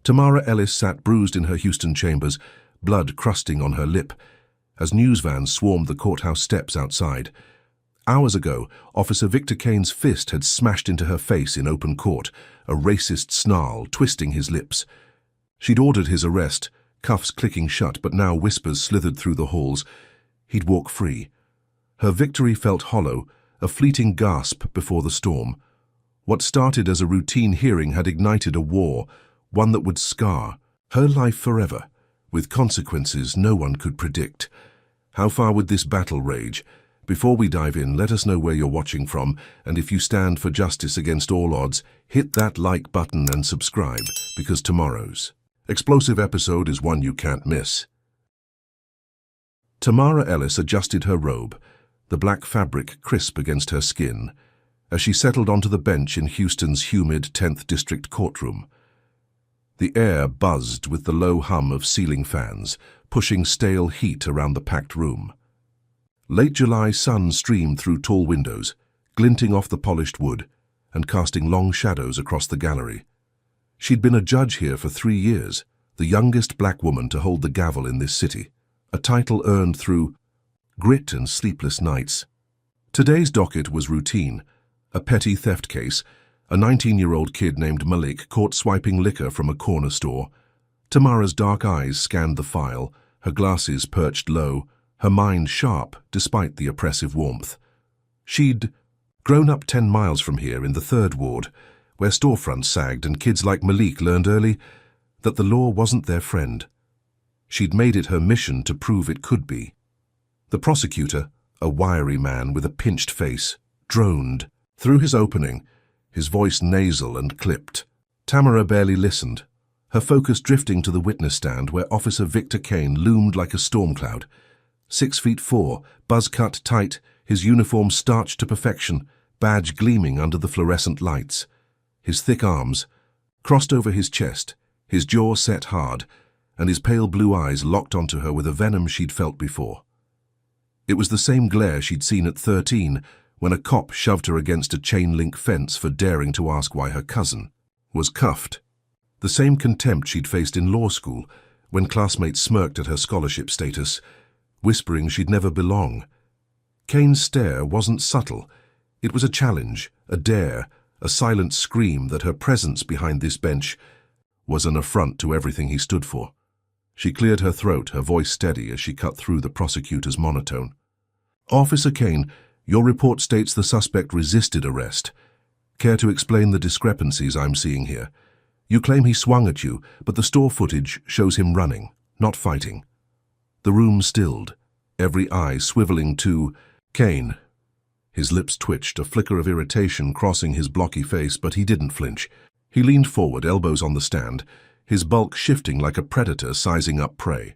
Tamara Ellis sat bruised in her Houston chambers, blood crusting on her lip, as news vans swarmed the courthouse steps outside. Hours ago, Officer Victor Kane's fist had smashed into her face in open court, a racist snarl twisting his lips. She'd ordered his arrest, cuffs clicking shut, but now whispers slithered through the halls. He'd walk free. Her victory felt hollow, a fleeting gasp before the storm. What started as a routine hearing had ignited a war, one that would scar her life forever, with consequences no one could predict. How far would this battle rage? Before we dive in, let us know where you're watching from, and if you stand for justice against all odds, hit that like button and subscribe, because tomorrow's explosive episode is one you can't miss. Tamara Ellis adjusted her robe, the black fabric crisp against her skin, as she settled onto the bench in Houston's humid 10th District courtroom. The air buzzed with the low hum of ceiling fans, pushing stale heat around the packed room. Late July sun streamed through tall windows, glinting off the polished wood and casting long shadows across the gallery. She'd been a judge here for 3 years, the youngest black woman to hold the gavel in this city, a title earned through grit and sleepless nights. Today's docket was routine, a petty theft case, a 19-year-old kid named Malik caught swiping liquor from a corner store. Tamara's dark eyes scanned the file, her glasses perched low, her mind sharp despite the oppressive warmth. She'd grown up 10 miles from here in the 3rd Ward, where storefronts sagged and kids like Malik learned early that the law wasn't their friend. She'd made it her mission to prove it could be. The prosecutor, a wiry man with a pinched face, droned through his opening, his voice nasal and clipped. Tamara barely listened, her focus drifting to the witness stand where Officer Victor Kane loomed like a storm cloud. 6'4", buzz cut tight, his uniform starched to perfection, badge gleaming under the fluorescent lights. His thick arms crossed over his chest, his jaw set hard, and his pale blue eyes locked onto her with a venom she'd felt before. It was the same glare she'd seen at 13 when a cop shoved her against a chain-link fence for daring to ask why her cousin was cuffed. The same contempt she'd faced in law school when classmates smirked at her scholarship status, whispering she'd never belong. Kane's stare wasn't subtle. It was a challenge, a dare, a silent scream that her presence behind this bench was an affront to everything he stood for. She cleared her throat, her voice steady as she cut through the prosecutor's monotone. "Officer Kane, your report states the suspect resisted arrest. Care to explain the discrepancies I'm seeing here? You claim he swung at you, but the store footage shows him running, not fighting." The room stilled, every eye swiveling to Kane. His lips twitched, a flicker of irritation crossing his blocky face, but he didn't flinch. He leaned forward, elbows on the stand, his bulk shifting like a predator sizing up prey.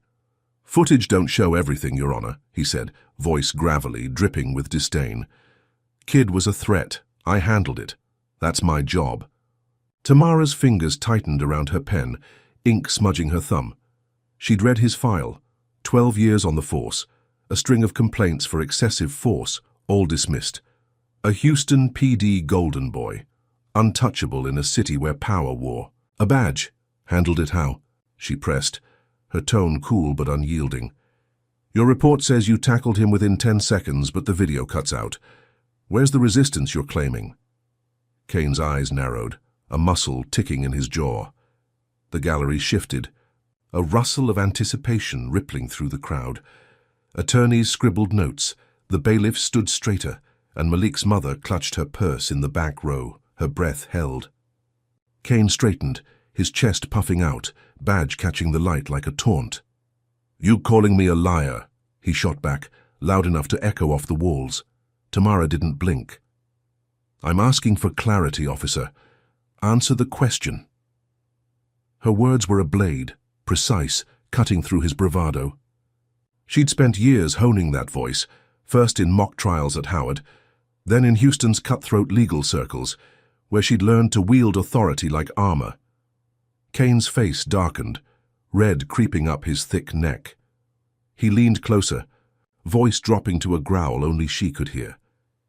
"Footage don't show everything, Your Honor," he said, voice gravelly, dripping with disdain. "Kid was a threat. I handled it. That's my job." Tamara's fingers tightened around her pen, ink smudging her thumb. She'd read his file. 12 years on the force, a string of complaints for excessive force, all dismissed. A Houston PD golden boy, untouchable in a city where power wore. A badge. Handled it how? She pressed, her tone cool but unyielding. "Your report says you tackled him within 10 seconds, but the video cuts out. Where's the resistance you're claiming?" Kane's eyes narrowed, a muscle ticking in his jaw. The gallery shifted, a rustle of anticipation rippling through the crowd. Attorneys scribbled notes, the bailiffs stood straighter, and Malik's mother clutched her purse in the back row, her breath held. Kane straightened, his chest puffing out, badge catching the light like a taunt. "You calling me a liar?" he shot back, loud enough to echo off the walls. Tamara didn't blink. "I'm asking for clarity, officer. Answer the question." Her words were a blade, precise, cutting through his bravado. She'd spent years honing that voice, first in mock trials at Howard, then in Houston's cutthroat legal circles, where she'd learned to wield authority like armor. Kane's face darkened, red creeping up his thick neck. He leaned closer, voice dropping to a growl only she could hear.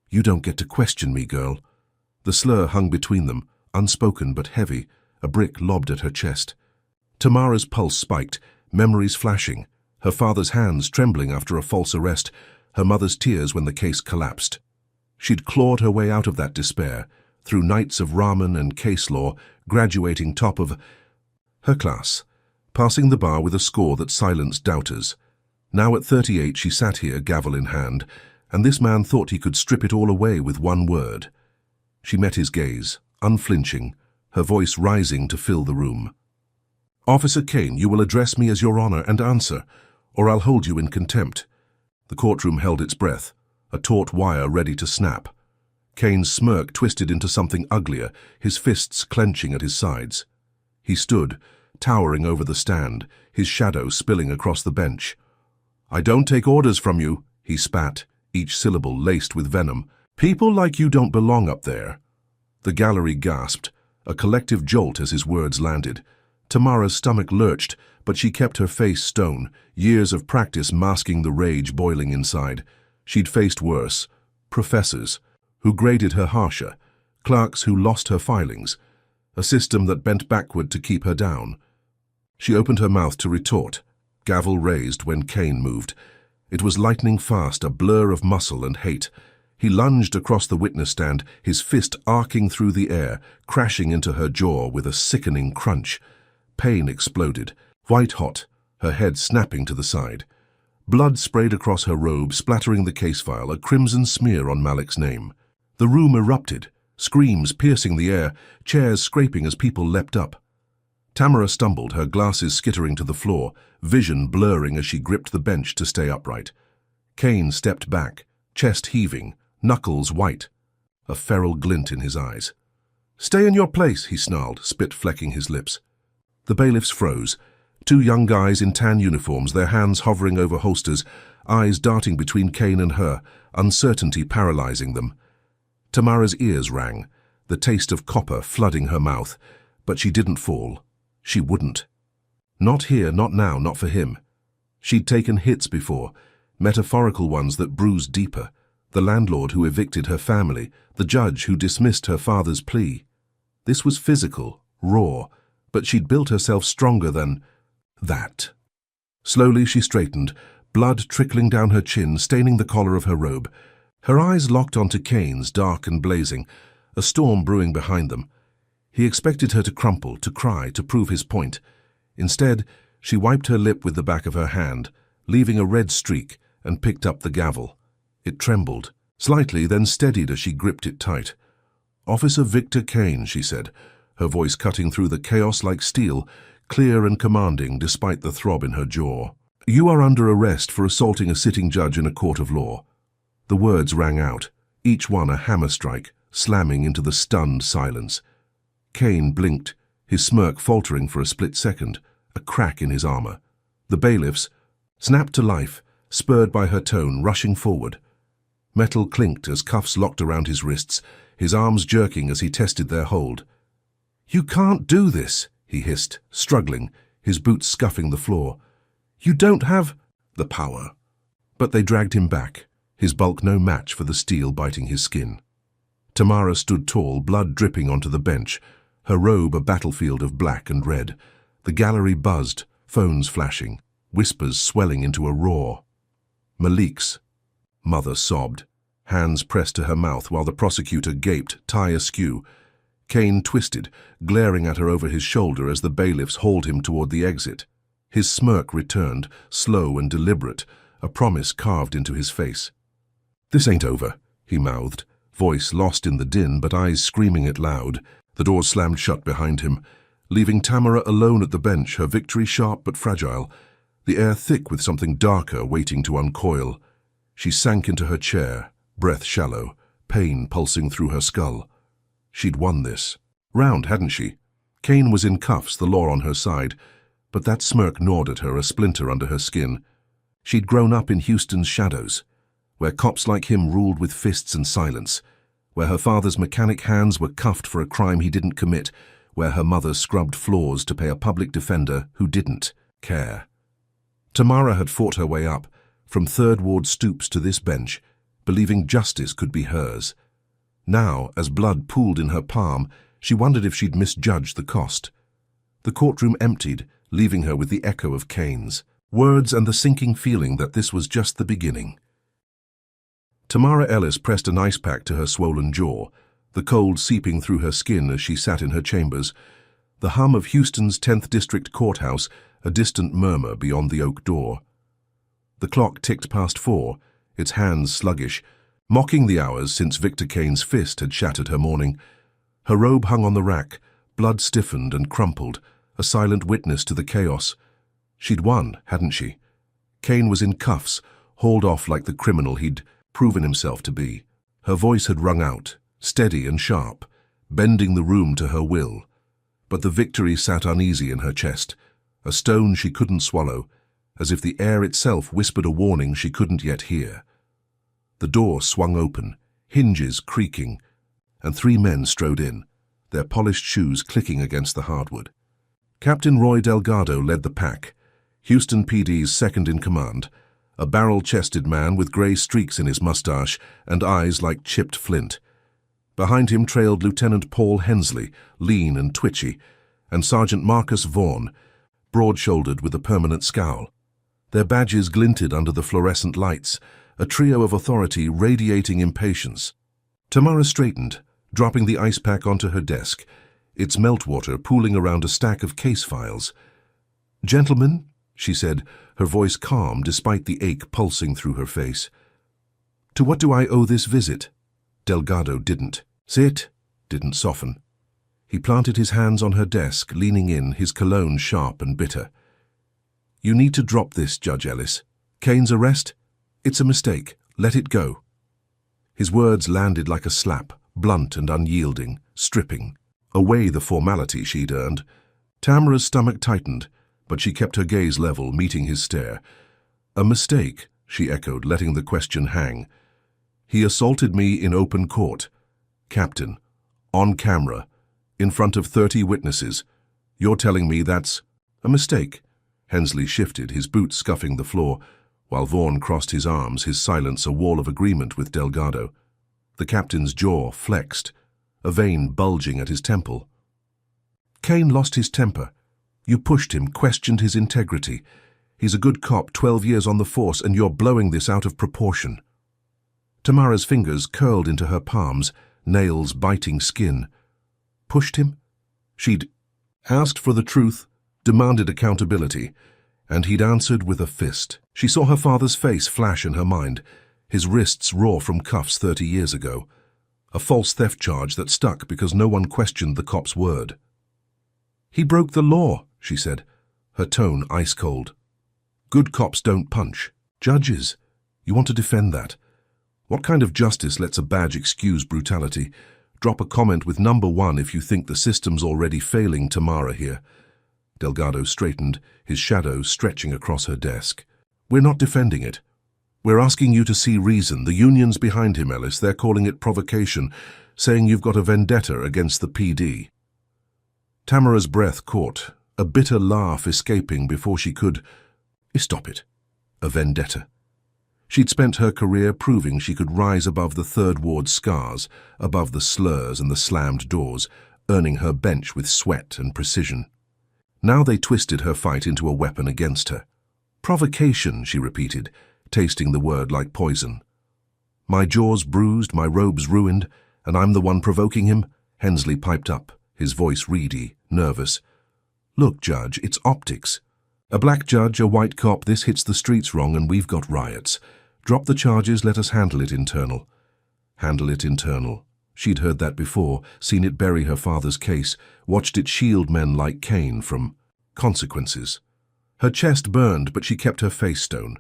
"You don't get to question me, girl." The slur hung between them, unspoken but heavy, a brick lobbed at her chest. Tamara's pulse spiked, memories flashing, her father's hands trembling after a false arrest, her mother's tears when the case collapsed. She'd clawed her way out of that despair, through nights of ramen and case law, graduating top of her class, passing the bar with a score that silenced doubters. Now at 38 she sat here, gavel in hand, and this man thought he could strip it all away with one word. She met his gaze, unflinching, her voice rising to fill the room. "Officer Kane, you will address me as Your Honor and answer, or I'll hold you in contempt." The courtroom held its breath, a taut wire ready to snap. Kane's smirk twisted into something uglier, his fists clenching at his sides. He stood, towering over the stand, his shadow spilling across the bench. "I don't take orders from you," he spat, each syllable laced with venom. "People like you don't belong up there." The gallery gasped, a collective jolt as his words landed. Tamara's stomach lurched, but she kept her face stone, years of practice masking the rage boiling inside. She'd faced worse. Professors, who graded her harsher, clerks who lost her filings, a system that bent backward to keep her down. She opened her mouth to retort, gavel raised when Kane moved. It was lightning fast, a blur of muscle and hate. He lunged across the witness stand, his fist arcing through the air, crashing into her jaw with a sickening crunch. Pain exploded, white-hot, her head snapping to the side. Blood sprayed across her robe, splattering the case file, a crimson smear on Malik's name. The room erupted, screams piercing the air, chairs scraping as people leapt up. Tamara stumbled, her glasses skittering to the floor, vision blurring as she gripped the bench to stay upright. Kane stepped back, chest heaving, knuckles white, a feral glint in his eyes. "Stay in your place," he snarled, spit flecking his lips. The bailiffs froze. Two young guys in tan uniforms, their hands hovering over holsters, eyes darting between Kane and her, uncertainty paralyzing them. Tamara's ears rang, the taste of copper flooding her mouth, but she didn't fall. She wouldn't. Not here, not now, not for him. She'd taken hits before, metaphorical ones that bruised deeper. The landlord who evicted her family, the judge who dismissed her father's plea. This was physical, raw, but she'd built herself stronger than that. Slowly she straightened, blood trickling down her chin, staining the collar of her robe. Her eyes locked onto Kane's, dark and blazing, a storm brewing behind them. He expected her to crumple, to cry, to prove his point. Instead, she wiped her lip with the back of her hand, leaving a red streak, and picked up the gavel. It trembled, slightly, then steadied as she gripped it tight. "Officer Victor Kane," she said, her voice cutting through the chaos like steel, clear and commanding despite the throb in her jaw. "You are under arrest for assaulting a sitting judge in a court of law." The words rang out, each one a hammer strike, slamming into the stunned silence. Kane blinked, his smirk faltering for a split second, a crack in his armor. The bailiffs snapped to life, spurred by her tone, rushing forward. Metal clinked as cuffs locked around his wrists, his arms jerking as he tested their hold. "You can't do this," he hissed, struggling, his boots scuffing the floor. "You don't have the power." But they dragged him back, his bulk no match for the steel biting his skin. Tamara stood tall, blood dripping onto the bench, her robe a battlefield of black and red. The gallery buzzed, phones flashing, whispers swelling into a roar. "Malik's," Mother sobbed, hands pressed to her mouth while the prosecutor gaped, tie askew. Kane twisted, glaring at her over his shoulder as the bailiffs hauled him toward the exit. His smirk returned, slow and deliberate, a promise carved into his face. "This ain't over," he mouthed, voice lost in the din but eyes screaming it loud. The doors slammed shut behind him, leaving Tamara alone at the bench, her victory sharp but fragile, the air thick with something darker waiting to uncoil. She sank into her chair, breath shallow, pain pulsing through her skull. She'd won this round, hadn't she? Kane was in cuffs, the law on her side, but that smirk gnawed at her, a splinter under her skin. She'd grown up in Houston's shadows, where cops like him ruled with fists and silence, where her father's mechanic hands were cuffed for a crime he didn't commit, where her mother scrubbed floors to pay a public defender who didn't care. Tamara had fought her way up, from Third Ward stoops to this bench, believing justice could be hers. Now, as blood pooled in her palm, she wondered if she'd misjudged the cost. The courtroom emptied, leaving her with the echo of Kane's words and the sinking feeling that this was just the beginning. Tamara Ellis pressed an ice pack to her swollen jaw, the cold seeping through her skin as she sat in her chambers, the hum of Houston's 10th District Courthouse a distant murmur beyond the oak door. The clock ticked past 4, its hands sluggish, mocking the hours since Victor Kane's fist had shattered her morning. Her robe hung on the rack, blood stiffened and crumpled, a silent witness to the chaos. She'd won, hadn't she? Kane was in cuffs, hauled off like the criminal he'd proven himself to be. Her voice had rung out, steady and sharp, bending the room to her will. But the victory sat uneasy in her chest, a stone she couldn't swallow, as if the air itself whispered a warning she couldn't yet hear. The door swung open, hinges creaking, and 3 men strode in, their polished shoes clicking against the hardwood. Captain Roy Delgado led the pack, Houston PD's second-in-command, a barrel-chested man with grey streaks in his mustache and eyes like chipped flint. Behind him trailed Lieutenant Paul Hensley, lean and twitchy, and Sergeant Marcus Vaughan, broad-shouldered with a permanent scowl. Their badges glinted under the fluorescent lights, a trio of authority radiating impatience. Tamara straightened, dropping the ice pack onto her desk, its meltwater pooling around a stack of case files. "Gentlemen," she said, her voice calm despite the ache pulsing through her face. "To what do I owe this visit?" Delgado didn't. "Sit," didn't soften. He planted his hands on her desk, leaning in, his cologne sharp and bitter. "You need to drop this, Judge Ellis. Kane's arrest? It's a mistake. Let it go." His words landed like a slap, blunt and unyielding, stripping away the formality she'd earned. Tamara's stomach tightened, but she kept her gaze level, meeting his stare. "A mistake," she echoed, letting the question hang. "He assaulted me in open court. Captain, on camera, in front of 30 witnesses. You're telling me that's a mistake?" Hensley shifted, his boots scuffing the floor, while Vaughan crossed his arms, his silence a wall of agreement with Delgado. The captain's jaw flexed, a vein bulging at his temple. "Kane lost his temper. You pushed him, questioned his integrity. He's a good cop, 12 years on the force, and you're blowing this out of proportion." Tamara's fingers curled into her palms, nails biting skin. Pushed him? She'd asked for the truth, demanded accountability, and he'd answered with a fist. She saw her father's face flash in her mind, his wrists raw from cuffs 30 years ago. A false theft charge that stuck because no one questioned the cop's word. "He broke the law," she said, her tone ice-cold. "Good cops don't punch. Judges, you want to defend that? What kind of justice lets a badge excuse brutality? Drop a comment with number 1 if you think the system's already failing Tamara here." Delgado straightened, his shadow stretching across her desk. "We're not defending it. We're asking you to see reason. The union's behind him, Ellis. They're calling it provocation, saying you've got a vendetta against the PD." Tamara's breath caught, a bitter laugh escaping before she could stop it. A vendetta. She'd spent her career proving she could rise above the Third Ward's scars, above the slurs and the slammed doors, earning her bench with sweat and precision. Now they twisted her fight into a weapon against her. "Provocation," she repeated, tasting the word like poison. "My jaw's bruised, my robe's ruined, and I'm the one provoking him?" Hensley piped up, his voice reedy, nervous. "Look, Judge, it's optics. A black judge, a white cop, this hits the streets wrong and we've got riots. Drop the charges, let us handle it internal." Handle it internal. She'd heard that before, seen it bury her father's case, watched it shield men like Kane from consequences. Her chest burned, but she kept her face stone.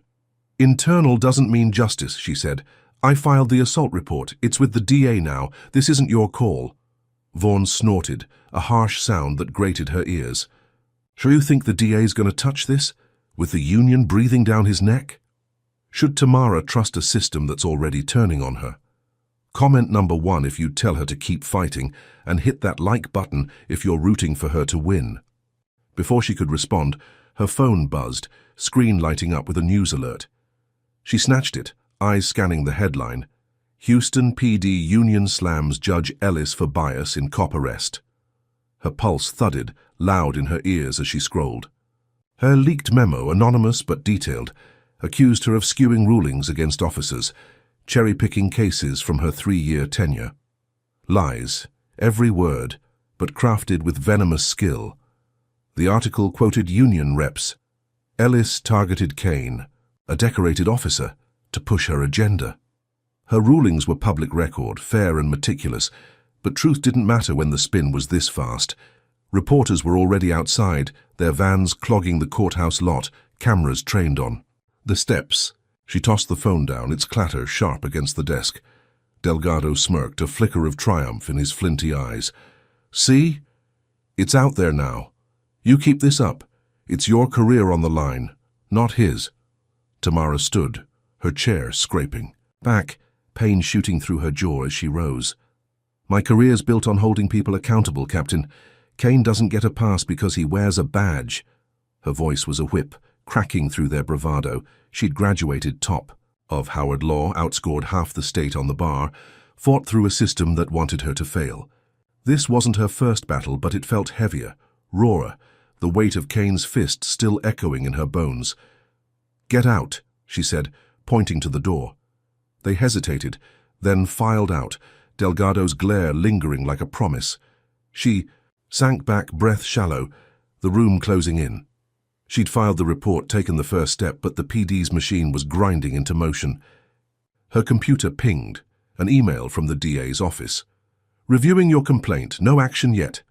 "Internal doesn't mean justice," she said. "I filed the assault report. It's with the DA now. This isn't your call." Vaughan snorted, a harsh sound that grated her ears. "So you think the DA's going to touch this, with the union breathing down his neck? Should Tamara trust a system that's already turning on her? Comment number 1 if you tell her to keep fighting, and hit that like button if you're rooting for her to win." Before she could respond, her phone buzzed, screen lighting up with a news alert. She snatched it, eyes scanning the headline, "Houston PD Union slams Judge Ellis for bias in cop arrest." Her pulse thudded, loud in her ears as she scrolled. Her leaked memo, anonymous but detailed, accused her of skewing rulings against officers, cherry-picking cases from her 3-year tenure. Lies, every word, but crafted with venomous skill. The article quoted union reps. Ellis targeted Kane, a decorated officer, to push her agenda. Her rulings were public record, fair and meticulous, but truth didn't matter when the spin was this fast. Reporters were already outside, their vans clogging the courthouse lot, cameras trained on. The steps. She tossed the phone down, its clatter sharp against the desk. Delgado smirked, a flicker of triumph in his flinty eyes. See? It's out there now. You keep this up. It's your career on the line, not his. Tamara stood, her chair scraping. Back, pain shooting through her jaw as she rose. My career's built on holding people accountable, Captain. Kane doesn't get a pass because he wears a badge. Her voice was a whip, cracking through their bravado. She'd graduated top of Howard Law, outscored half the state on the bar, fought through a system that wanted her to fail. This wasn't her first battle, but it felt heavier, rawer, the weight of Kane's fist still echoing in her bones. Get out, she said, pointing to the door. They hesitated, then filed out, Delgado's glare lingering like a promise. She sank back, breath shallow, the room closing in. She'd filed the report, taken the first step, but the PD's machine was grinding into motion. Her computer pinged, an email from the DA's office. Reviewing your complaint, no action yet.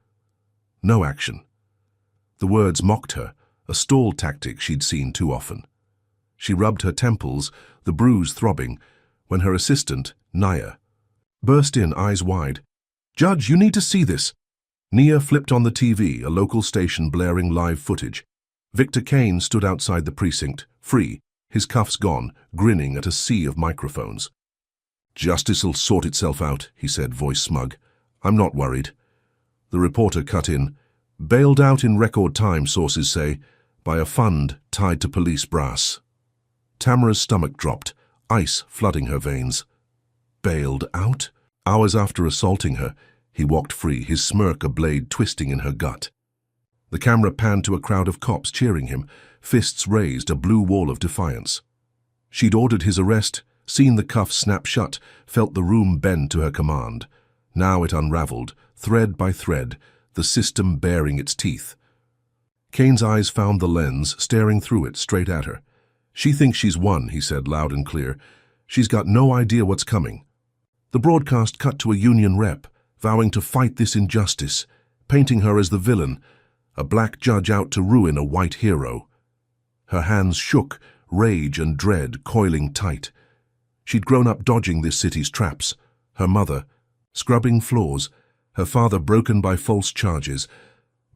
No action. The words mocked her, a stall tactic she'd seen too often. She rubbed her temples, the bruise throbbing, when her assistant, Nia, burst in, eyes wide. Judge, you need to see this. Nia flipped on the TV, a local station blaring live footage. Victor Kane stood outside the precinct, free, his cuffs gone, grinning at a sea of microphones. Justice'll sort itself out, he said, voice smug. I'm not worried. The reporter cut in. Bailed out in record time, sources say, by a fund tied to police brass. Tamara's stomach dropped, ice flooding her veins. Bailed out? Hours after assaulting her, he walked free, his smirk a blade twisting in her gut. The camera panned to a crowd of cops cheering him, fists raised, a blue wall of defiance. She'd ordered his arrest, seen the cuffs snap shut, felt the room bend to her command. Now it unraveled, thread by thread, the system baring its teeth. Kane's eyes found the lens, staring through it, straight at her. She thinks she's won, he said loud and clear. She's got no idea what's coming. The broadcast cut to a union rep, vowing to fight this injustice, painting her as the villain, a black judge out to ruin a white hero. Her hands shook, rage and dread coiling tight. She'd grown up dodging this city's traps. Her mother, scrubbing floors, her father broken by false charges,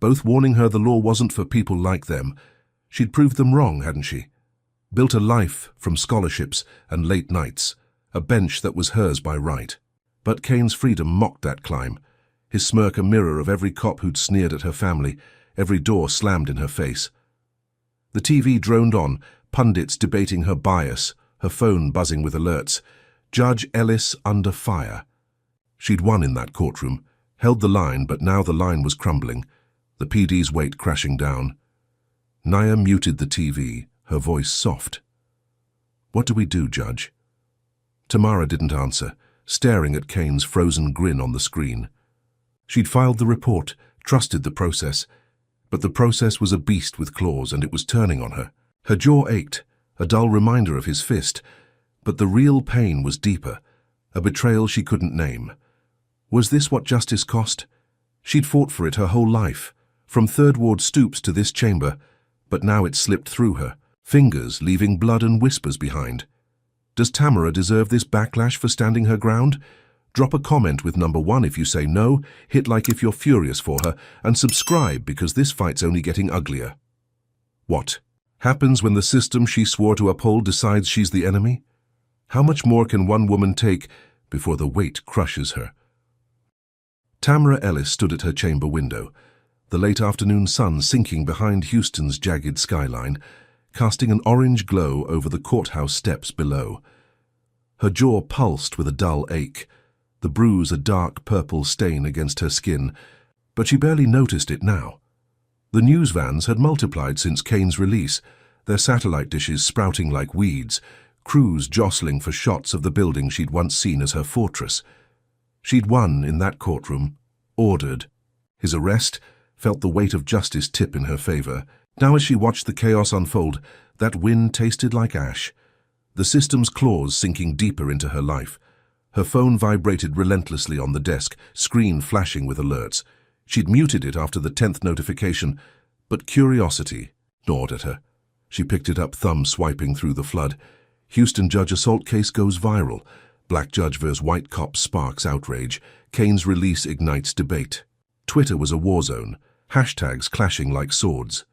both warning her the law wasn't for people like them. She'd proved them wrong, hadn't she? Built a life from scholarships and late nights, a bench that was hers by right. But Kane's freedom mocked that climb, his smirk a mirror of every cop who'd sneered at her family, every door slammed in her face. The TV droned on, pundits debating her bias, her phone buzzing with alerts. Judge Ellis under fire. She'd won in that courtroom, held the line, but now the line was crumbling, the PD's weight crashing down. Nia muted the TV, her voice soft. What do we do, Judge? Tamara didn't answer, staring at Kane's frozen grin on the screen. She'd filed the report, trusted the process, but the process was a beast with claws, and it was turning on her. Her jaw ached, a dull reminder of his fist, but the real pain was deeper, a betrayal she couldn't name. Was this what justice cost? She'd fought for it her whole life, from Third Ward stoops to this chamber, but now it slipped through her, fingers leaving blood and whispers behind. Does Tamara deserve this backlash for standing her ground? Drop a comment with number 1 if you say no, hit like if you're furious for her, and subscribe because this fight's only getting uglier. What happens when the system she swore to uphold decides she's the enemy? How much more can one woman take before the weight crushes her? Tamara Ellis stood at her chamber window, the late afternoon sun sinking behind Houston's jagged skyline, casting an orange glow over the courthouse steps below. Her jaw pulsed with a dull ache, the bruise a dark purple stain against her skin, but she barely noticed it now. The news vans had multiplied since Kane's release, their satellite dishes sprouting like weeds, crews jostling for shots of the building she'd once seen as her fortress. She'd won in that courtroom, ordered. His arrest felt the weight of justice tip in her favor. Now as she watched the chaos unfold, that win tasted like ash. The system's claws sinking deeper into her life. Her phone vibrated relentlessly on the desk, screen flashing with alerts. She'd muted it after the 10th notification, but curiosity gnawed at her. She picked it up, thumb swiping through the flood. Houston judge assault case goes viral. Black judge vs. white cop sparks outrage. Kane's release ignites debate. Twitter was a war zone, hashtags clashing like swords.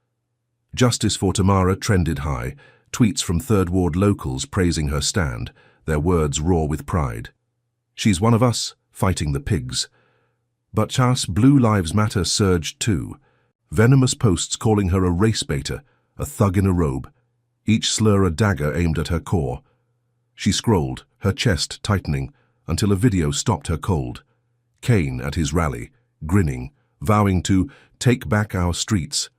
Justice for Tamara trended high, tweets from Third Ward locals praising her stand, their words raw with pride. She's one of us, fighting the pigs. But Chas Blue Lives Matter surged too. Venomous posts calling her a race baiter, a thug in a robe, each slur a dagger aimed at her core. She scrolled, her chest tightening, until a video stopped her cold. Kane at his rally, grinning, vowing to take back our streets.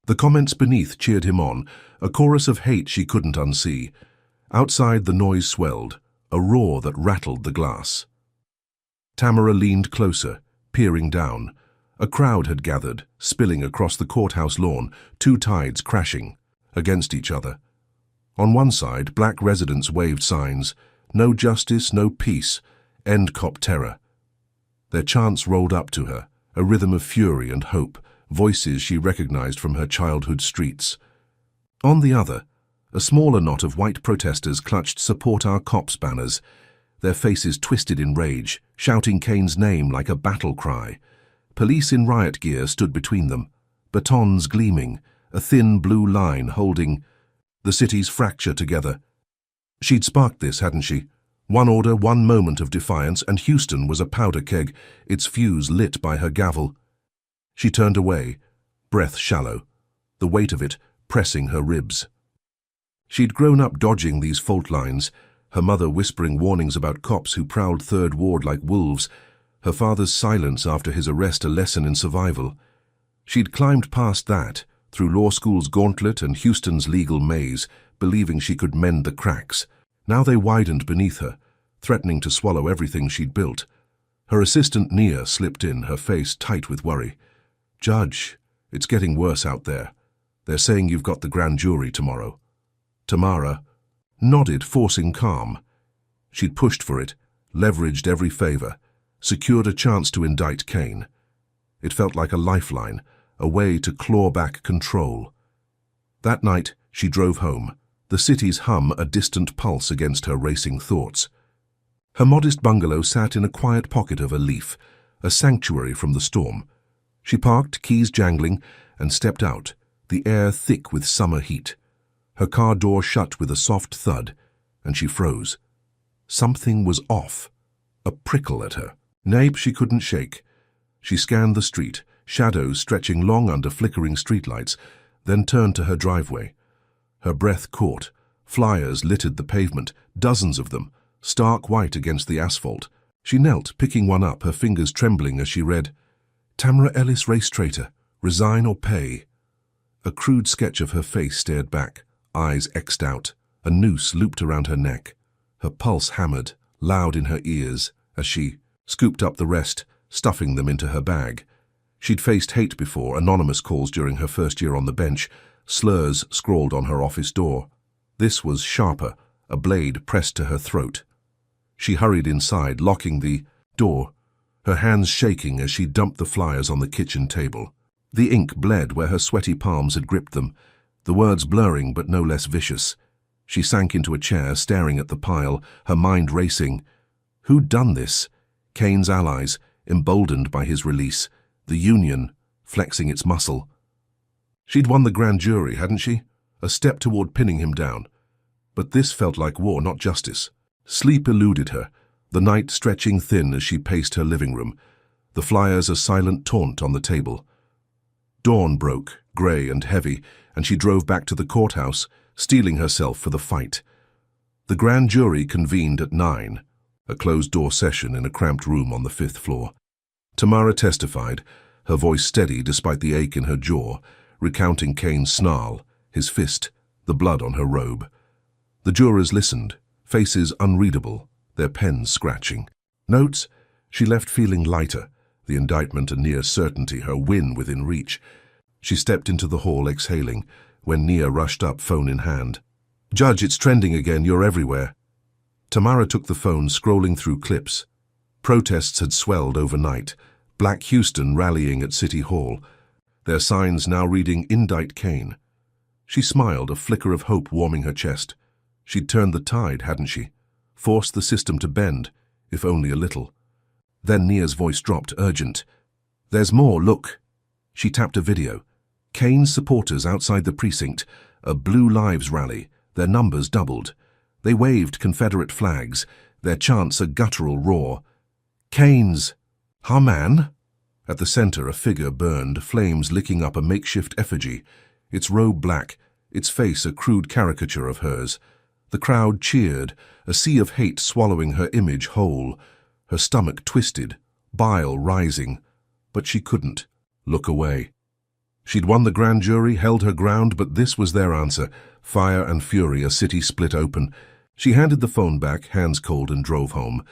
The comments beneath cheered him on, a chorus of hate she couldn't unsee. Outside the noise swelled, a roar that rattled the glass. Tamara leaned closer, peering down. A crowd had gathered, spilling across the courthouse lawn, two tides crashing against each other. On one side, black residents waved signs, no justice, no peace, end cop terror. Their chants rolled up to her, a rhythm of fury and hope, voices she recognized from her childhood streets. On the other, a smaller knot of white protesters clutched Support Our Cops banners, their faces twisted in rage, shouting Kane's name like a battle cry. Police in riot gear stood between them, batons gleaming, a thin blue line holding the city's fracture together. She'd sparked this, hadn't she? One order, one moment of defiance, and Houston was a powder keg, its fuse lit by her gavel. She turned away, breath shallow, the weight of it pressing her ribs. She'd grown up dodging these fault lines, her mother whispering warnings about cops who prowled Third Ward like wolves, her father's silence after his arrest a lesson in survival. She'd climbed past that, through law school's gauntlet and Houston's legal maze, believing she could mend the cracks. Now they widened beneath her, threatening to swallow everything she'd built. Her assistant Nia slipped in, her face tight with worry. "Judge, it's getting worse out there. They're saying you've got the grand jury tomorrow." Tamara nodded, forcing calm. She'd pushed for it, leveraged every favor, secured a chance to indict Kane. It felt like a lifeline, a way to claw back control. That night, she drove home, the city's hum a distant pulse against her racing thoughts. Her modest bungalow sat in a quiet pocket of a leaf, a sanctuary from the storm. She parked, keys jangling, and stepped out, the air thick with summer heat. Her car door shut with a soft thud, and she froze. Something was off, a prickle at her. Nape she couldn't shake. She scanned the street, shadows stretching long under flickering streetlights, then turned to her driveway. Her breath caught. Flyers littered the pavement, dozens of them, stark white against the asphalt. She knelt, picking one up, her fingers trembling as she read, "Tamara Ellis, race traitor, resign or pay." A crude sketch of her face stared back, eyes X'd out, a noose looped around her neck. Her pulse hammered, loud in her ears, as she scooped up the rest, stuffing them into her bag. She'd faced hate before, anonymous calls during her first year on the bench, slurs scrawled on her office door. This was sharper, a blade pressed to her throat. She hurried inside, locking the door, her hands shaking as she dumped the flyers on the kitchen table. The ink bled where her sweaty palms had gripped them, the words blurring but no less vicious. She sank into a chair, staring at the pile, her mind racing. Who'd done this? Kane's allies, emboldened by his release, the Union, flexing its muscle. She'd won the grand jury, hadn't she? A step toward pinning him down. But this felt like war, not justice. Sleep eluded her, the night stretching thin as she paced her living room, the flyers a silent taunt on the table. Dawn broke, grey and heavy, and she drove back to the courthouse, steeling herself for the fight. The grand jury convened at 9, a closed-door session in a cramped room on the 5th floor. Tamara testified, her voice steady despite the ache in her jaw, recounting Kane's snarl, his fist, the blood on her robe. The jurors listened, faces unreadable, their pens scratching. Notes? She left feeling lighter, the indictment a near certainty, her win within reach. She stepped into the hall exhaling, when Nia rushed up, phone in hand. "Judge, it's trending again, you're everywhere." Tamara took the phone, scrolling through clips. Protests had swelled overnight, Black Houston rallying at City Hall, their signs now reading "Indict Kane." She smiled, a flicker of hope warming her chest. She'd turned the tide, hadn't she? Forced the system to bend, if only a little. Then Nia's voice dropped, urgent. "There's more, look." She tapped a video. Kane's supporters outside the precinct, a Blue Lives rally, their numbers doubled. They waved Confederate flags, their chants a guttural roar. "Kane's! Our man?" At the center, a figure burned, flames licking up a makeshift effigy, its robe black, its face a crude caricature of hers. The crowd cheered, a sea of hate swallowing her image whole. Her stomach twisted, bile rising, but she couldn't look away. She'd won the grand jury, held her ground, but this was their answer. Fire and fury, a city split open. She handed the phone back, hands cold, and drove home.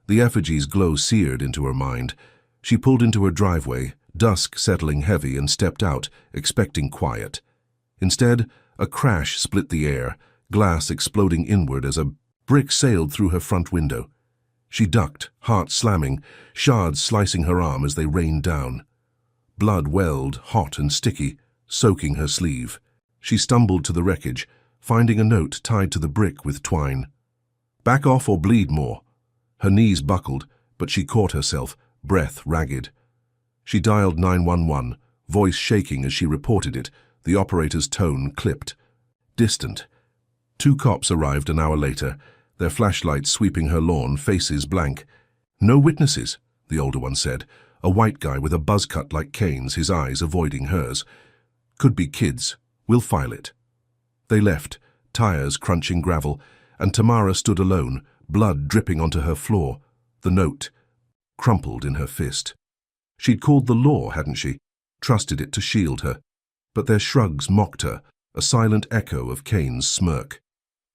The effigy's glow seared into her mind. She pulled into her driveway, dusk settling heavy, and stepped out, expecting quiet. Instead, a crash split the air, glass exploding inward as a brick sailed through her front window. She ducked, heart slamming, shards slicing her arm as they rained down. Blood welled, hot and sticky, soaking her sleeve. She stumbled to the wreckage, finding a note tied to the brick with twine. "Back off or bleed more." Her knees buckled, but she caught herself, breath ragged. She dialed 911, voice shaking as she reported it, the operator's tone clipped. Distant. 2 cops arrived an hour later, their flashlights sweeping her lawn, faces blank. "No witnesses," the older one said, a white guy with a buzz cut like Kane's, his eyes avoiding hers. "Could be kids. We'll file it." They left, tires crunching gravel, and Tamara stood alone, blood dripping onto her floor, the note crumpled in her fist. She'd called the law, hadn't she? Trusted it to shield her. But their shrugs mocked her, a silent echo of Kane's smirk.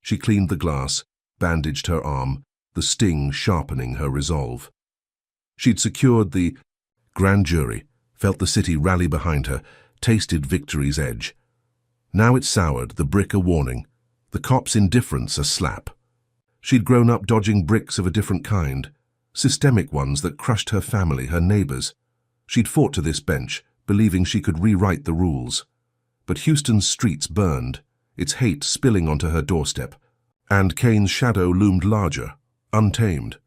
She cleaned the glass, bandaged her arm, the sting sharpening her resolve. She'd secured the grand jury, felt the city rally behind her, tasted victory's edge. Now it soured, the brick a warning, the cops' indifference a slap. She'd grown up dodging bricks of a different kind, systemic ones that crushed her family, her neighbors. She'd fought to this bench, believing she could rewrite the rules. But Houston's streets burned, its hate spilling onto her doorstep, and Kane's shadow loomed larger, untamed.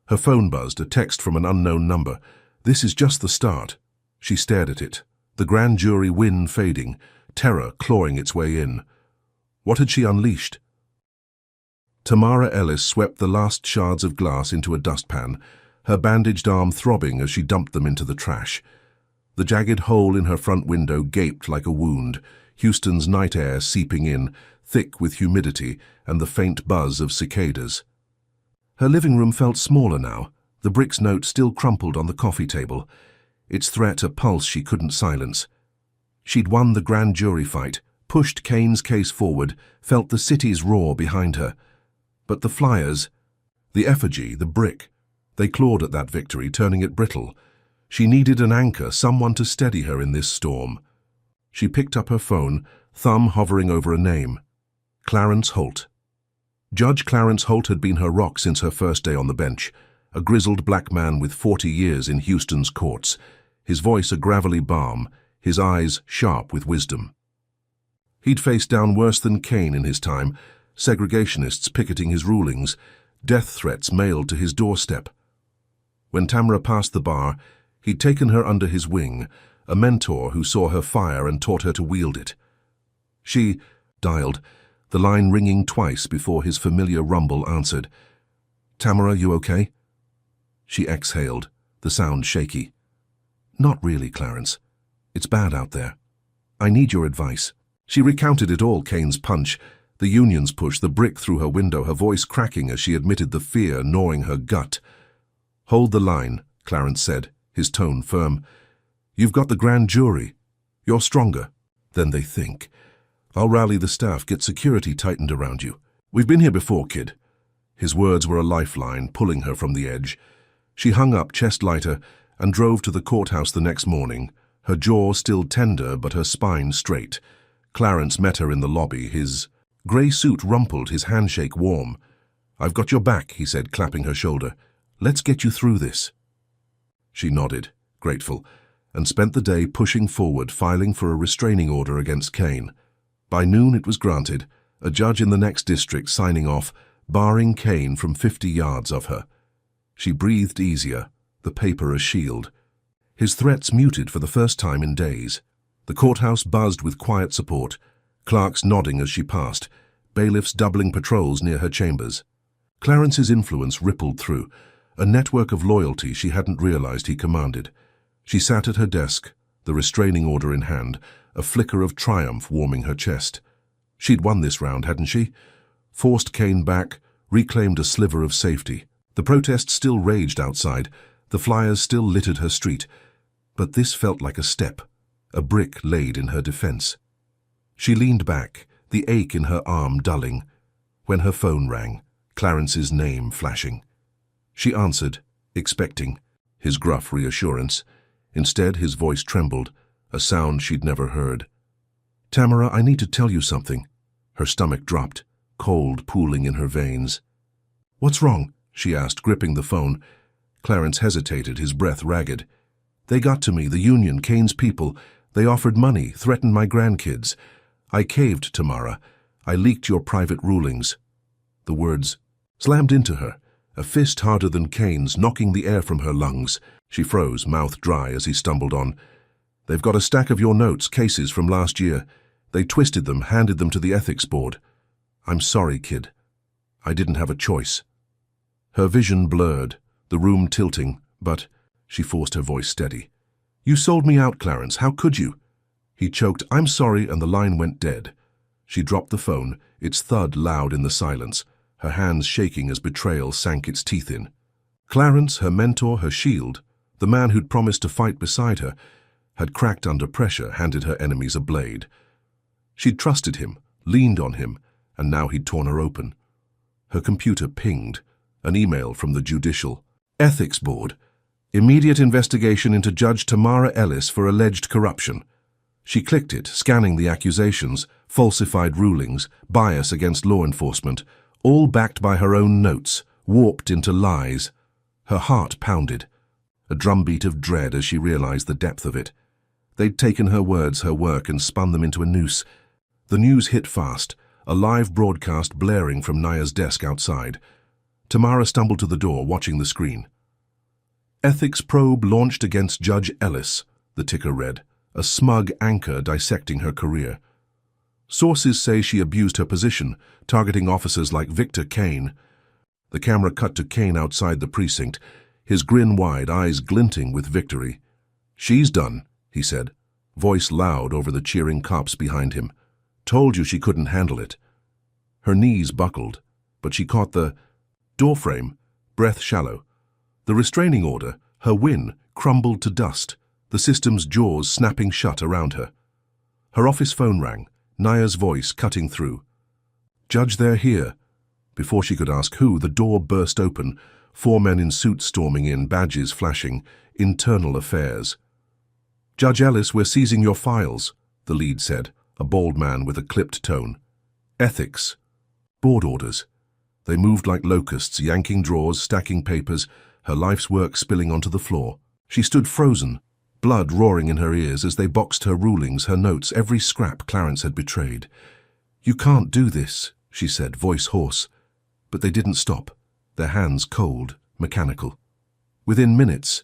Her phone buzzed, a text from an unknown number. "This is just the start." She stared at it, the grand jury win fading, terror clawing its way in. What had she unleashed? Tamara Ellis swept the last shards of glass into a dustpan, her bandaged arm throbbing as she dumped them into the trash. The jagged hole in her front window gaped like a wound, Houston's night air seeping in, thick with humidity and the faint buzz of cicadas. Her living room felt smaller now, the brick's note still crumpled on the coffee table, its threat a pulse she couldn't silence. She'd won the grand jury fight, pushed Kane's case forward, felt the city's roar behind her. But the flyers, the effigy, the brick, they clawed at that victory, turning it brittle. She needed an anchor, someone to steady her in this storm. She picked up her phone, thumb hovering over a name. Clarence Holt. Judge Clarence Holt had been her rock since her first day on the bench, a grizzled black man with 40 years in Houston's courts, his voice a gravelly balm, his eyes sharp with wisdom. He'd faced down worse than Kane in his time, segregationists picketing his rulings, death threats mailed to his doorstep. When Tamara passed the bar, he'd taken her under his wing, a mentor who saw her fire and taught her to wield it. She dialed, the line ringing twice before his familiar rumble answered. "Tamara, you okay?" She exhaled, the sound shaky. "Not really, Clarence. It's bad out there. I need your advice." She recounted it all, Kane's punch, the union's push, the brick through her window, her voice cracking as she admitted the fear gnawing her gut. "Hold the line," Clarence said, his tone firm. You've got the grand jury. You're stronger than they think. I'll rally the staff, get security tightened around you. We've been here before, kid." His words were a lifeline, pulling her from the edge. She hung up, chest lighter, and drove to the courthouse the next morning, her jaw still tender but her spine straight. Clarence met her in the lobby, his grey suit rumpled, his handshake warm. "I've got your back," he said, clapping her shoulder. "Let's get you through this." She nodded, grateful, and spent the day pushing forward, filing for a restraining order against Kane. By noon it was granted, a judge in the next district signing off, barring Kane from 50 yards of her. She breathed easier, the paper a shield. His threats muted for the first time in days. The courthouse buzzed with quiet support, clerks nodding as she passed, bailiffs doubling patrols near her chambers. Clarence's influence rippled through, a network of loyalty she hadn't realized he commanded. She sat at her desk, the restraining order in hand, a flicker of triumph warming her chest. She'd won this round, hadn't she? Forced Kane back, reclaimed a sliver of safety. The protest still raged outside, the flyers still littered her street, but this felt like a step, a brick laid in her defense. She leaned back, the ache in her arm dulling, when her phone rang, Clarence's name flashing. She answered, expecting his gruff reassurance. Instead, his voice trembled, a sound she'd never heard. "Tamara, I need to tell you something." Her stomach dropped, cold pooling in her veins. "What's wrong?" she asked, gripping the phone. Clarence hesitated, his breath ragged. "They got to me, the union, Kane's people. They offered money, threatened my grandkids. I caved, Tamara. I leaked your private rulings." The words slammed into her, a fist harder than Kane's, knocking the air from her lungs. She froze, mouth dry, as he stumbled on. "They've got a stack of your notes, cases from last year. They twisted them, handed them to the ethics board. I'm sorry, kid. I didn't have a choice." Her vision blurred, the room tilting, but she forced her voice steady. "You sold me out, Clarence. How could you?" He choked, "I'm sorry," and the line went dead. She dropped the phone, its thud loud in the silence, her hands shaking as betrayal sank its teeth in. Clarence, her mentor, her shield, the man who'd promised to fight beside her, had cracked under pressure, handed her enemies a blade. She'd trusted him, leaned on him, and now he'd torn her open. Her computer pinged, an email from the Judicial Ethics Board. "Immediate investigation into Judge Tamara Ellis for alleged corruption." She clicked it, scanning the accusations, falsified rulings, bias against law enforcement, all backed by her own notes, warped into lies. Her heart pounded, a drumbeat of dread as she realized the depth of it. They'd taken her words, her work, and spun them into a noose. The news hit fast, a live broadcast blaring from Naya's desk outside. Tamara stumbled to the door, watching the screen. "Ethics probe launched against Judge Ellis," the ticker read, a smug anchor dissecting her career. "Sources say she abused her position, targeting officers like Victor Kane." The camera cut to Kane outside the precinct, his grin wide, eyes glinting with victory. "She's done," he said, voice loud over the cheering cops behind him. "Told you she couldn't handle it." Her knees buckled, but she caught the doorframe, breath shallow. The restraining order, her win, crumbled to dust, the system's jaws snapping shut around her. Her office phone rang, Naya's voice cutting through. "Judge, they're here." Before she could ask who, the door burst open, 4 men in suits storming in, badges flashing, internal affairs. "Judge Ellis, we're seizing your files," the lead said, a bald man with a clipped tone. "Ethics. Board orders." They moved like locusts, yanking drawers, stacking papers, her life's work spilling onto the floor. She stood frozen, blood roaring in her ears as they boxed her rulings, her notes, every scrap Clarence had betrayed. "You can't do this," she said, voice hoarse. But they didn't stop, their hands cold, mechanical. Within minutes,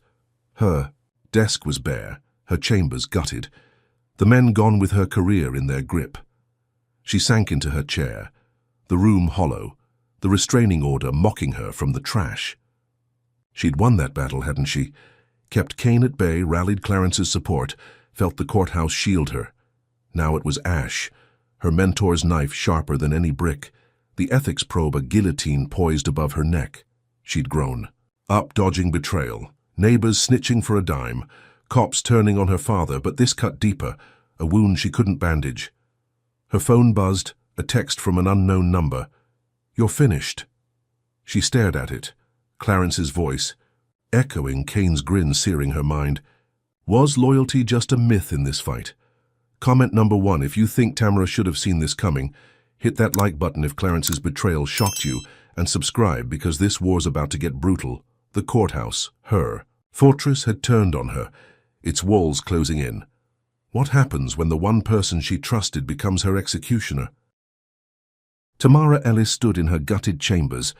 her desk was bare, her chambers gutted, the men gone with her career in their grip. She sank into her chair, the room hollow, the restraining order mocking her from the trash. She'd won that battle, hadn't she? Kept Kane at bay, rallied Clarence's support, felt the courthouse shield her. Now it was ash, her mentor's knife sharper than any brick, the ethics probe a guillotine poised above her neck. She'd grown. Up dodging betrayal, neighbors snitching for a dime, Cops turning on her father, but this cut deeper, a wound she couldn't bandage. Her phone buzzed, a text from an unknown number. "You're finished." She stared at it, Clarence's voice, echoing Kane's grin searing her mind. Was loyalty just a myth in this fight? Comment number 1 if you think Tamara should have seen this coming. Hit that like button if Clarence's betrayal shocked you, and subscribe because this war's about to get brutal. The courthouse, her fortress had turned on her, its walls closing in. What happens when the one person she trusted becomes her executioner? Tamara Ellis stood in her gutted chambers,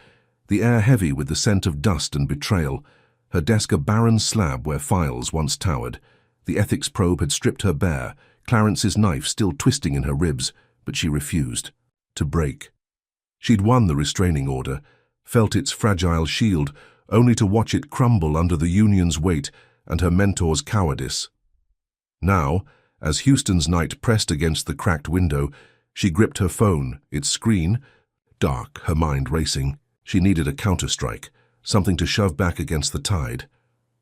the air heavy with the scent of dust and betrayal, her desk a barren slab where files once towered. The ethics probe had stripped her bare, Clarence's knife still twisting in her ribs, but she refused to break. She'd won the restraining order, felt its fragile shield, only to watch it crumble under the union's weight and her mentor's cowardice. Now, as Houston's night pressed against the cracked window, she gripped her phone, its screen dark, her mind racing. She needed a counterstrike, something to shove back against the tide.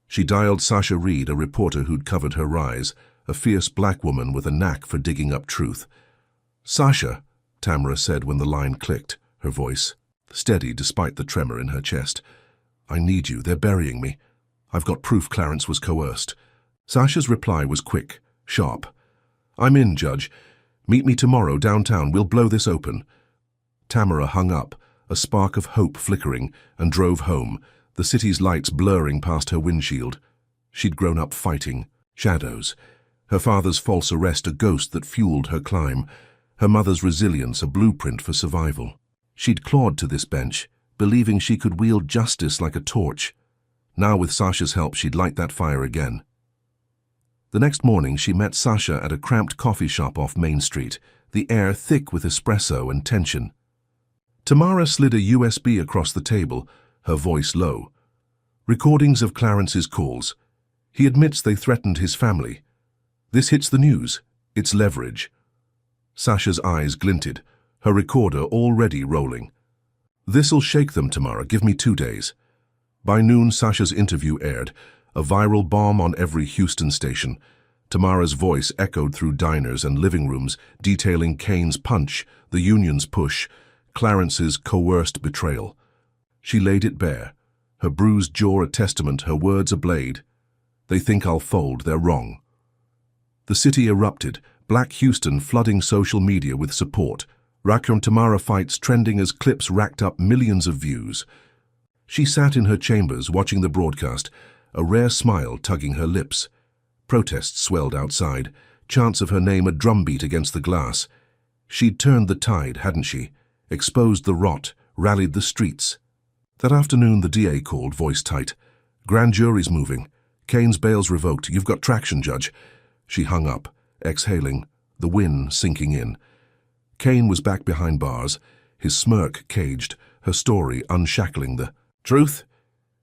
She dialed Sasha Reed, a reporter who'd covered her rise, a fierce black woman with a knack for digging up truth. "Sasha," Tamara said when the line clicked, her voice steady despite the tremor in her chest. "I need you. They're burying me. I've got proof Clarence was coerced." Sasha's reply was quick, sharp. "I'm in, Judge. Meet me tomorrow downtown. We'll blow this open." Tamara hung up, a spark of hope flickering, and drove home, the city's lights blurring past her windshield. She'd grown up fighting. Shadows. Her father's false arrest a ghost that fueled her climb. Her mother's resilience a blueprint for survival. She'd clawed to this bench, believing she could wield justice like a torch. Now with Sasha's help she'd light that fire again. The next morning she met Sasha at a cramped coffee shop off Main Street, the air thick with espresso and tension. Tamara slid a USB across the table, her voice low. Recordings of Clarence's calls. He admits they threatened his family. This hits the news. It's leverage. Sasha's eyes glinted, her recorder already rolling. "This'll shake them, Tamara. Give me 2 days." By noon, Sasha's interview aired, a viral bomb on every Houston station. Tamara's voice echoed through diners and living rooms, detailing Kane's punch, the union's push, Clarence's coerced betrayal. She laid it bare, her bruised jaw a testament, her words a blade. "They think I'll fold. They're wrong." The city erupted, Black Houston flooding social media with support. Raquel Tamara fights trending as clips racked up millions of views. She sat in her chambers watching the broadcast, a rare smile tugging her lips. Protests swelled outside, chants of her name a drumbeat against the glass. She'd turned the tide, hadn't she? Exposed the rot, rallied the streets. That afternoon the DA called, voice tight. "Grand jury's moving. Kane's bail's revoked. You've got traction, Judge." She hung up, exhaling, the wind sinking in. Kane was back behind bars, his smirk caged, her story unshackling the truth.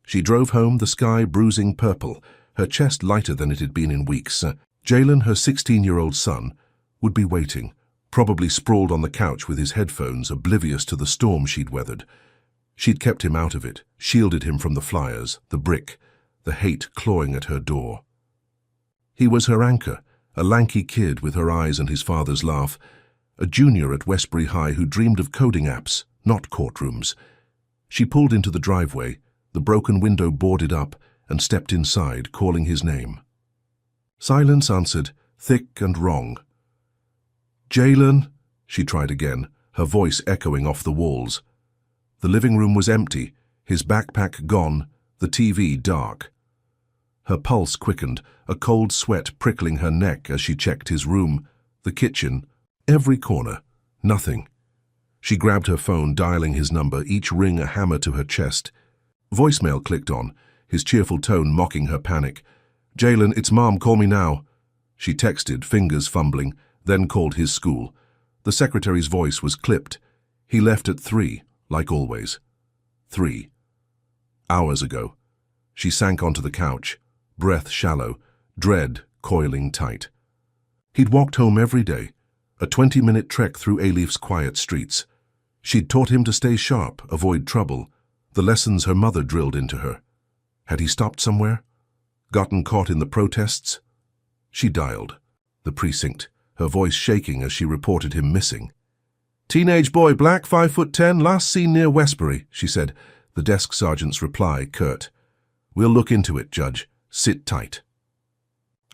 She drove home, the sky bruising purple, her chest lighter than it had been in weeks. Jalen, her 16-year-old son, would be waiting, probably sprawled on the couch with his headphones, oblivious to the storm she'd weathered. She'd kept him out of it, shielded him from the flyers, the brick, the hate clawing at her door. He was her anchor, a lanky kid with her eyes and his father's laugh, a junior at Westbury High who dreamed of coding apps, not courtrooms. She pulled into the driveway, the broken window boarded up, and stepped inside, calling his name. Silence answered, thick and wrong. "Jalen," she tried again, her voice echoing off the walls. The living room was empty, his backpack gone, the TV dark. Her pulse quickened, a cold sweat prickling her neck as she checked his room, the kitchen, every corner, nothing. She grabbed her phone, dialing his number, each ring a hammer to her chest. Voicemail clicked on, his cheerful tone mocking her panic. "Jalen, it's Mom, call me now." She texted, fingers fumbling, then called his school. The secretary's voice was clipped. He left at 3, like always. 3. Hours ago. She sank onto the couch, breath shallow, dread coiling tight. He'd walked home every day, a 20-minute trek through Alief's quiet streets. She'd taught him to stay sharp, avoid trouble, the lessons her mother drilled into her. Had he stopped somewhere? Gotten caught in the protests? She dialed the precinct, her voice shaking as she reported him missing. "Teenage boy, black, 5'10", last seen near Westbury," she said. The desk sergeant's reply, curt. "We'll look into it, Judge. Sit tight."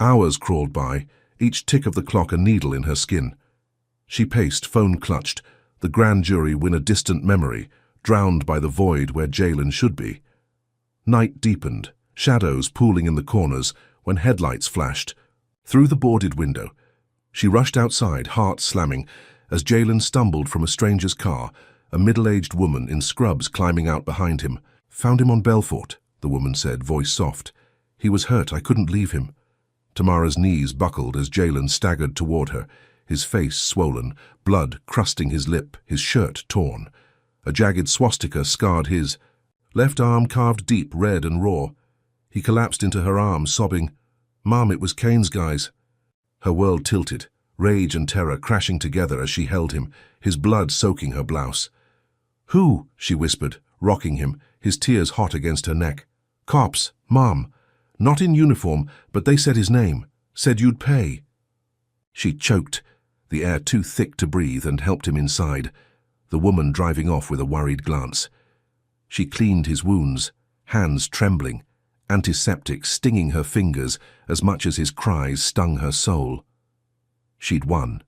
Hours crawled by, each tick of the clock a needle in her skin. She paced, phone clutched, the grand jury win a distant memory, drowned by the void where Jalen should be. Night deepened, shadows pooling in the corners, when headlights flashed. Through the boarded window, she rushed outside, heart slamming, as Jalen stumbled from a stranger's car, a middle-aged woman in scrubs climbing out behind him. "Found him on Belfort," the woman said, voice soft. "He was hurt, I couldn't leave him." Tamara's knees buckled as Jalen staggered toward her, his face swollen, blood crusting his lip, his shirt torn. A jagged swastika scarred his left arm, carved deep, red and raw. He collapsed into her arms, sobbing, "Mom, it was Kane's guys." Her world tilted, rage and terror crashing together as she held him, his blood soaking her blouse. "Who?" she whispered, rocking him, his tears hot against her neck. "Cops, Mom. Not in uniform, but they said his name, said you'd pay." She choked, the air too thick to breathe, and helped him inside, the woman driving off with a worried glance. She cleaned his wounds, hands trembling, antiseptic stinging her fingers as much as his cries stung her soul. She'd won.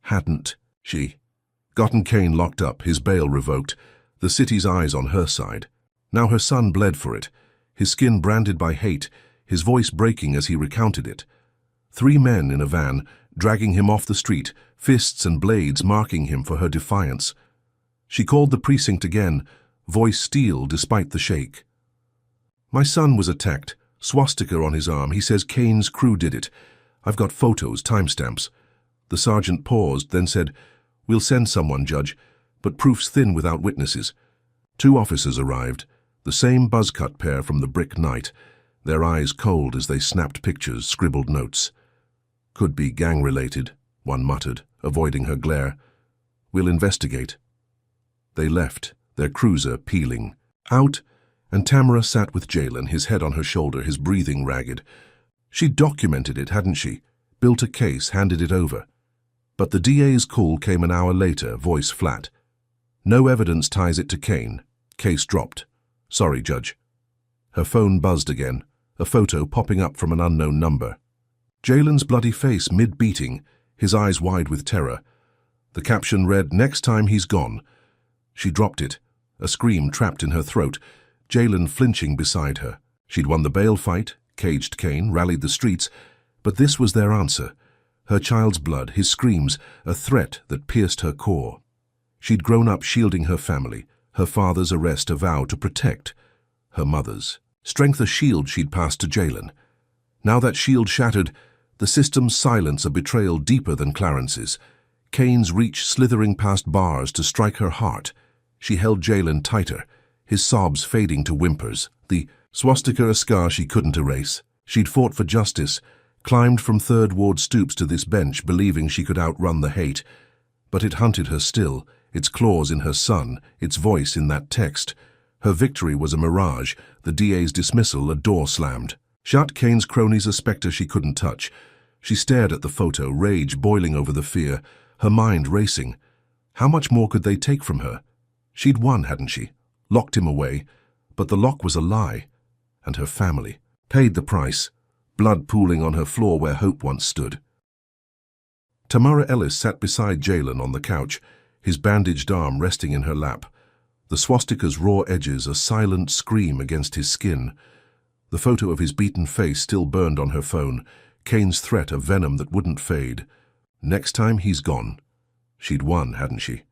Hadn't she? Gotten Kane locked up, his bail revoked, the city's eyes on her side. Now her son bled for it, his skin branded by hate, his voice breaking as he recounted it. 3 men in a van, dragging him off the street, fists and blades marking him for her defiance. She called the precinct again, voice steel despite the shake. "My son was attacked, swastika on his arm. He says Kane's crew did it. I've got photos, timestamps." The sergeant paused, then said, "We'll send someone, Judge, but proof's thin without witnesses." 2 officers arrived, the same buzzcut pair from the brick night, their eyes cold as they snapped pictures, scribbled notes. "Could be gang-related," one muttered, avoiding her glare. "We'll investigate." They left, their cruiser peeling. Out, and Tamara sat with Jalen, his head on her shoulder, his breathing ragged. She'd documented it, hadn't she? Built a case, handed it over. But the DA's call came an hour later, voice flat. "No evidence ties it to Kane. Case dropped. Sorry, Judge." Her phone buzzed again, a photo popping up from an unknown number. Jalen's bloody face mid-beating, his eyes wide with terror. The caption read, "Next time he's gone." She dropped it, a scream trapped in her throat, Jalen flinching beside her. She'd won the bail fight, caged Kane, rallied the streets, but this was their answer. Her child's blood, his screams, a threat that pierced her core. She'd grown up shielding her family, her father's arrest a vow to protect. Her mother's strength a shield she'd passed to Jalen. Now that shield shattered, the system's silence a betrayal deeper than Clarence's. Kane's reach slithering past bars to strike her heart. She held Jalen tighter, his sobs fading to whimpers, the swastika a scar she couldn't erase. She'd fought for justice, climbed from Third Ward stoops to this bench believing she could outrun the hate. But it hunted her still, its claws in her son, its voice in that text. Her victory was a mirage, the DA's dismissal a door slammed. Shut Kane's cronies a spectre she couldn't touch. She stared at the photo, rage boiling over the fear, her mind racing. How much more could they take from her? She'd won, hadn't she? Locked him away, but the lock was a lie. And her family paid the price, blood pooling on her floor where hope once stood. Tamara Ellis sat beside Jalen on the couch, his bandaged arm resting in her lap. The swastika's raw edges a silent scream against his skin. The photo of his beaten face still burned on her phone, Kane's threat a venom that wouldn't fade. Next time he's gone. She'd won, hadn't she?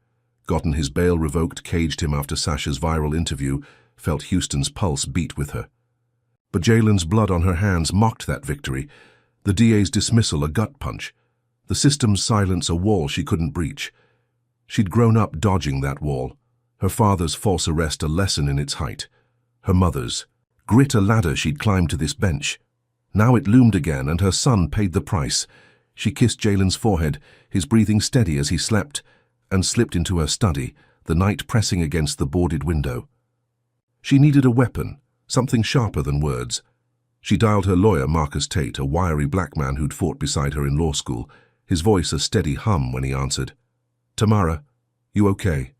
Gotten his bail revoked, caged him after Sasha's viral interview, felt Houston's pulse beat with her. But Jalen's blood on her hands mocked that victory, the DA's dismissal a gut punch, the system's silence a wall she couldn't breach. She'd grown up dodging that wall, her father's false arrest a lesson in its height, her mother's grit a ladder she'd climbed to this bench. Now it loomed again, and her son paid the price. She kissed Jalen's forehead, his breathing steady as he slept, and slipped into her study, the night pressing against the boarded window. She needed a weapon, something sharper than words. She dialed her lawyer, Marcus Tate, a wiry black man who'd fought beside her in law school, his voice a steady hum when he answered. "Tamara, you okay?"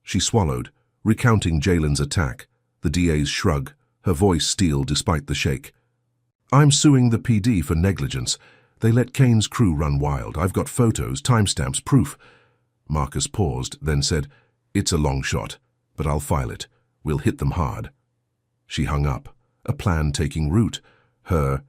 She swallowed, recounting Jalen's attack, the DA's shrug, her voice steel despite the shake. "I'm suing the PD for negligence. They let Kane's crew run wild. I've got photos, timestamps, proof." Marcus paused, then said, "It's a long shot, but I'll file it. We'll hit them hard." She hung up, a plan taking root, her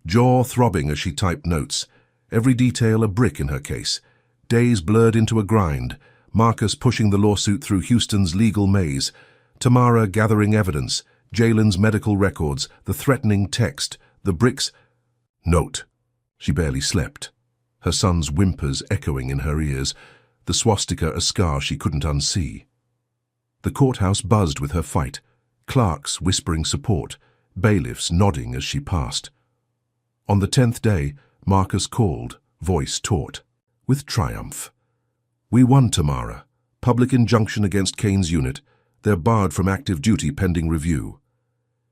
jaw throbbing as she typed notes, every detail a brick in her case. Days blurred into a grind, Marcus pushing the lawsuit through Houston's legal maze, Tamara gathering evidence, Jalen's medical records, the threatening text, the bricks. Note. She barely slept, her son's whimpers echoing in her ears, the swastika a scar she couldn't unsee. The courthouse buzzed with her fight, clerks whispering support, bailiffs nodding as she passed. On the 10th day, Marcus called, voice taut, with triumph. "We won, Tamara. Public injunction against Kane's unit. They're barred from active duty pending review."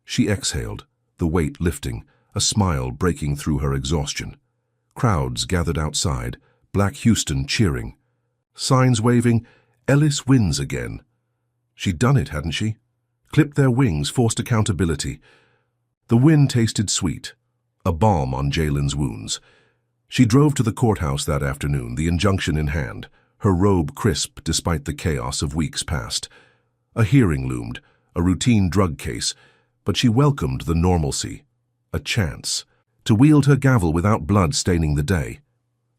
She exhaled, the weight lifting, a smile breaking through her exhaustion. Crowds gathered outside, Black Houston cheering. Signs waving, "Ellis wins again." She'd done it, hadn't she? Clipped their wings, forced accountability. The win tasted sweet, a balm on Jalen's wounds. She drove to the courthouse that afternoon, the injunction in hand, her robe crisp despite the chaos of weeks past. A hearing loomed, a routine drug case, but she welcomed the normalcy, a chance, to wield her gavel without blood staining the day.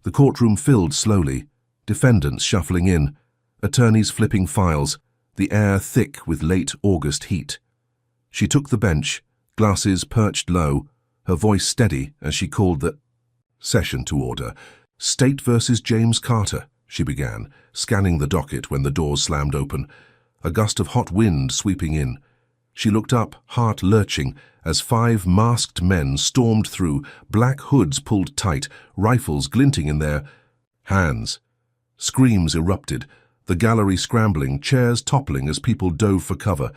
The courtroom filled slowly, defendants shuffling in, attorneys flipping files, the air thick with late August heat. She took the bench, glasses perched low, her voice steady as she called the session to order. "State versus James Carter," she began, scanning the docket when the doors slammed open, a gust of hot wind sweeping in. She looked up, heart lurching, as 5 masked men stormed through, black hoods pulled tight, rifles glinting in their hands. Screams erupted, the gallery scrambling, chairs toppling as people dove for cover.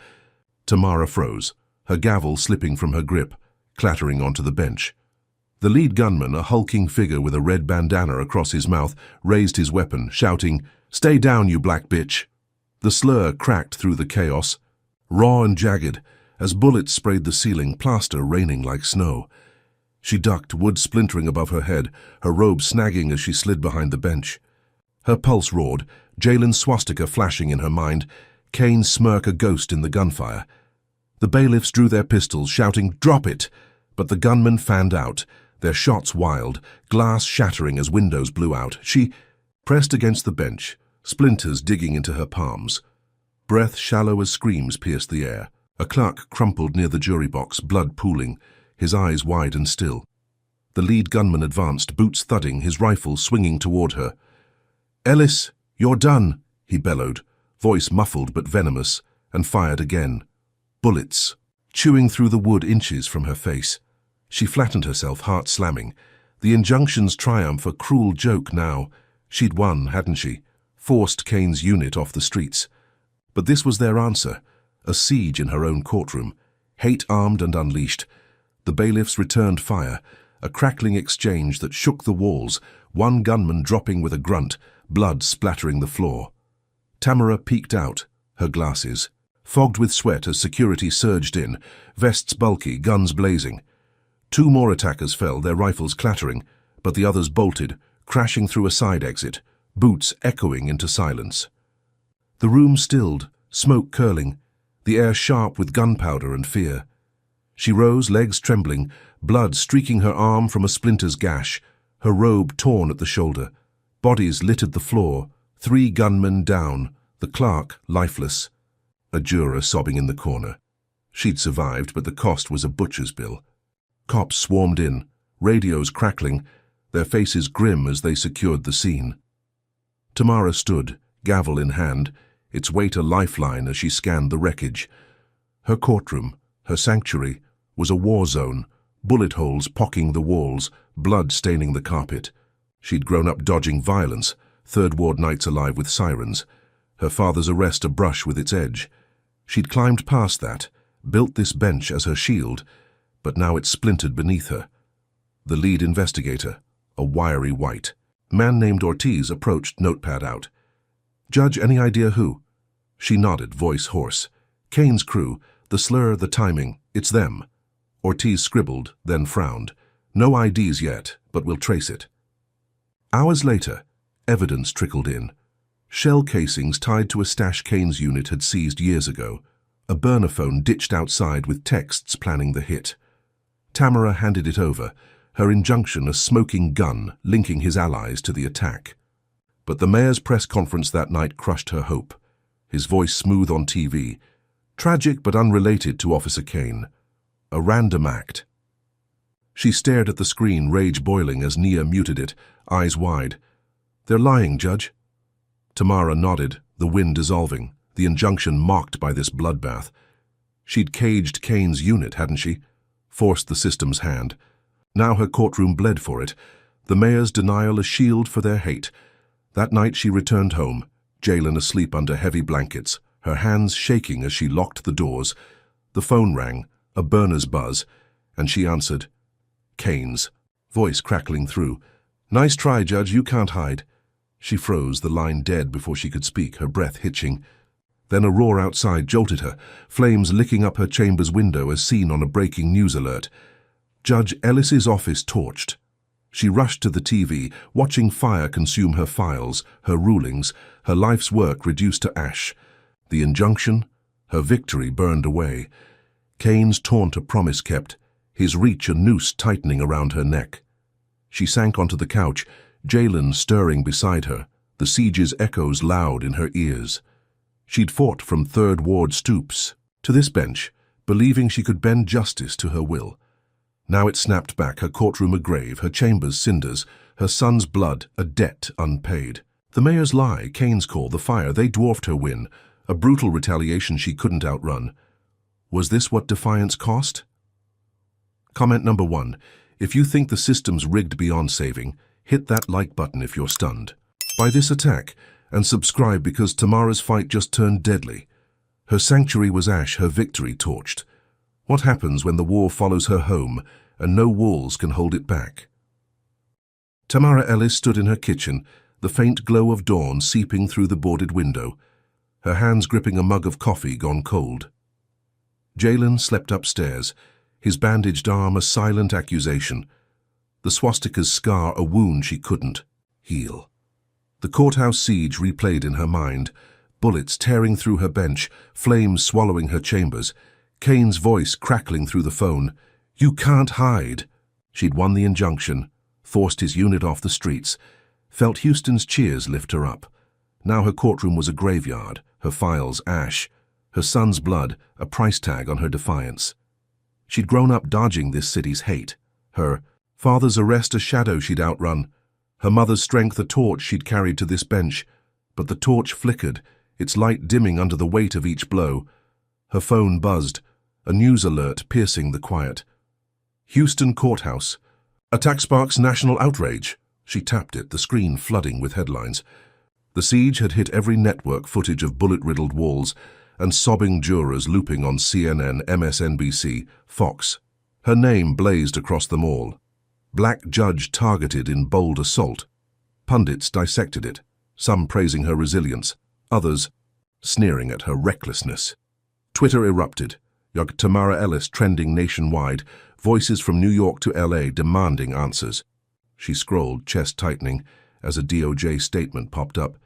Tamara froze, her gavel slipping from her grip, clattering onto the bench. The lead gunman, a hulking figure with a red bandana across his mouth, raised his weapon, shouting, "Stay down, you black bitch!" The slur cracked through the chaos, raw and jagged, as bullets sprayed the ceiling, plaster raining like snow. She ducked, wood splintering above her head, her robe snagging as she slid behind the bench. Her pulse roared, Jalen's swastika flashing in her mind, Kane's smirk a ghost in the gunfire. The bailiffs drew their pistols, shouting, "Drop it!" But the gunmen fanned out, their shots wild, glass shattering as windows blew out. She pressed against the bench, splinters digging into her palms. Breath shallow as screams pierced the air. A clerk crumpled near the jury box, blood pooling, his eyes wide and still. The lead gunman advanced, boots thudding, his rifle swinging toward her. "Ellis, you're done," he bellowed, voice muffled but venomous, and fired again. Bullets, chewing through the wood inches from her face. She flattened herself, heart slamming. The injunction's triumph a cruel joke now. She'd won, hadn't she? Forced Kane's unit off the streets. But this was their answer, a siege in her own courtroom, hate armed and unleashed. The bailiffs returned fire, a crackling exchange that shook the walls, one gunman dropping with a grunt, blood splattering the floor. Tamara peeked out, her glasses, fogged with sweat as security surged in, vests bulky, guns blazing. 2 more attackers fell, their rifles clattering, but the others bolted, crashing through a side exit, boots echoing into silence. The room stilled, smoke curling, the air sharp with gunpowder and fear. She rose, legs trembling, blood streaking her arm from a splinter's gash, her robe torn at the shoulder. Bodies littered the floor, 3 gunmen down, the clerk lifeless, a juror sobbing in the corner. She'd survived, but the cost was a butcher's bill. Cops swarmed in, radios crackling, their faces grim as they secured the scene. Tamara stood, gavel in hand, its weight a lifeline as she scanned the wreckage. Her courtroom, her sanctuary, was a war zone, bullet holes pocking the walls, blood staining the carpet. She'd grown up dodging violence, Third Ward nights alive with sirens, her father's arrest a brush with its edge. She'd climbed past that, built this bench as her shield, but now it splintered beneath her. The lead investigator, a wiry white man named Ortiz, approached, notepad out. "Judge, any idea who?" She nodded, voice hoarse. "Kane's crew, the slur, the timing, it's them." Ortiz scribbled, then frowned. "No IDs yet, but we'll trace it." Hours later, evidence trickled in. Shell casings tied to a stash Kane's unit had seized years ago. A burner phone ditched outside with texts planning the hit. Tamara handed it over, her injunction a smoking gun linking his allies to the attack. But the mayor's press conference that night crushed her hope. His voice smooth on TV. Tragic but unrelated to Officer Kane. A random act. She stared at the screen, rage boiling as Nia muted it, eyes wide. "They're lying, Judge." Tamara nodded, the wind dissolving, the injunction mocked by this bloodbath. She'd caged Kane's unit, hadn't she? Forced the system's hand. Now her courtroom bled for it, the mayor's denial a shield for their hate. That night she returned home, Jalen asleep under heavy blankets, her hands shaking as she locked the doors. The phone rang, a burner's buzz, and she answered. Kane's, voice crackling through. "Nice try, Judge, you can't hide." She froze, the line dead before she could speak, her breath hitching. Then a roar outside jolted her, flames licking up her chamber's window as seen on a breaking news alert. Judge Ellis's office torched. She rushed to the TV, watching fire consume her files, her rulings, her life's work reduced to ash. The injunction, her victory burned away. Kane's taunt a promise kept, his reach a noose tightening around her neck. She sank onto the couch, Jalen stirring beside her, the siege's echoes loud in her ears. She'd fought from Third Ward stoops to this bench, believing she could bend justice to her will. Now it snapped back, her courtroom a grave, her chambers cinders, her son's blood a debt unpaid. The mayor's lie, Kane's call, the fire, they dwarfed her win, a brutal retaliation she couldn't outrun. Was this what defiance cost? Comment number 1. If you think the system's rigged beyond saving, hit that like button if you're stunned by this attack, and subscribe because Tamara's fight just turned deadly. Her sanctuary was ash, her victory torched. What happens when the war follows her home and no walls can hold it back? Tamara Ellis stood in her kitchen, the faint glow of dawn seeping through the boarded window, her hands gripping a mug of coffee gone cold. Jalen slept upstairs, his bandaged arm a silent accusation, the swastika's scar a wound she couldn't heal. The courthouse siege replayed in her mind, bullets tearing through her bench, flames swallowing her chambers, Kane's voice crackling through the phone. "You can't hide." She'd won the injunction, forced his unit off the streets, felt Houston's cheers lift her up. Now her courtroom was a graveyard, her files ash, her son's blood a price tag on her defiance. She'd grown up dodging this city's hate, her father's arrest a shadow she'd outrun, her mother's strength a torch she'd carried to this bench. But the torch flickered, its light dimming under the weight of each blow. Her phone buzzed, a news alert piercing the quiet. Houston Courthouse. Attack sparks national outrage. She tapped it, the screen flooding with headlines. The siege had hit every network, footage of bullet-riddled walls and sobbing jurors looping on CNN, MSNBC, Fox. Her name blazed across them all. Black judge targeted in bold assault. Pundits dissected it, some praising her resilience, others sneering at her recklessness. Twitter erupted. Tamara Ellis trending nationwide, voices from New York to LA demanding answers. She scrolled, chest tightening, as a DOJ statement popped up.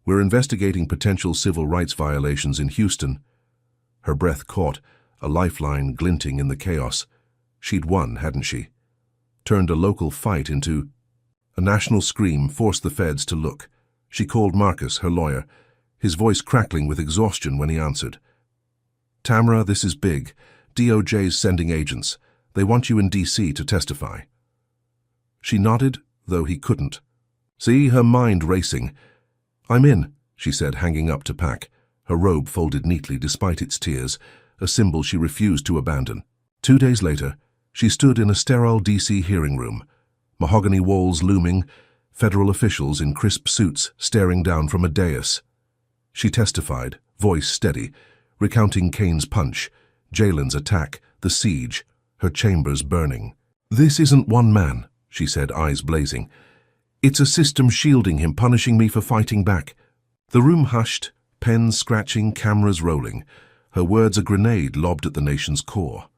"We're investigating potential civil rights violations in Houston." Her breath caught, a lifeline glinting in the chaos. She'd won, hadn't she? Turned a local fight into... A national scream forced the feds to look. She called Marcus, her lawyer, his voice crackling with exhaustion when he answered. "Tamara, this is big. DOJ's sending agents. They want you in D.C. to testify." She nodded, though he couldn't. See, her mind racing. "I'm in," she said, hanging up to pack, her robe folded neatly despite its tears, a symbol she refused to abandon. 2 days later, she stood in a sterile D.C. hearing room, mahogany walls looming, federal officials in crisp suits staring down from a dais. She testified, voice steady, recounting Kane's punch, Jalen's attack, the siege, her chambers burning. "This isn't one man," she said, eyes blazing. "It's a system shielding him, punishing me for fighting back." The room hushed, pens scratching, cameras rolling. Her words a grenade lobbed at the nation's core.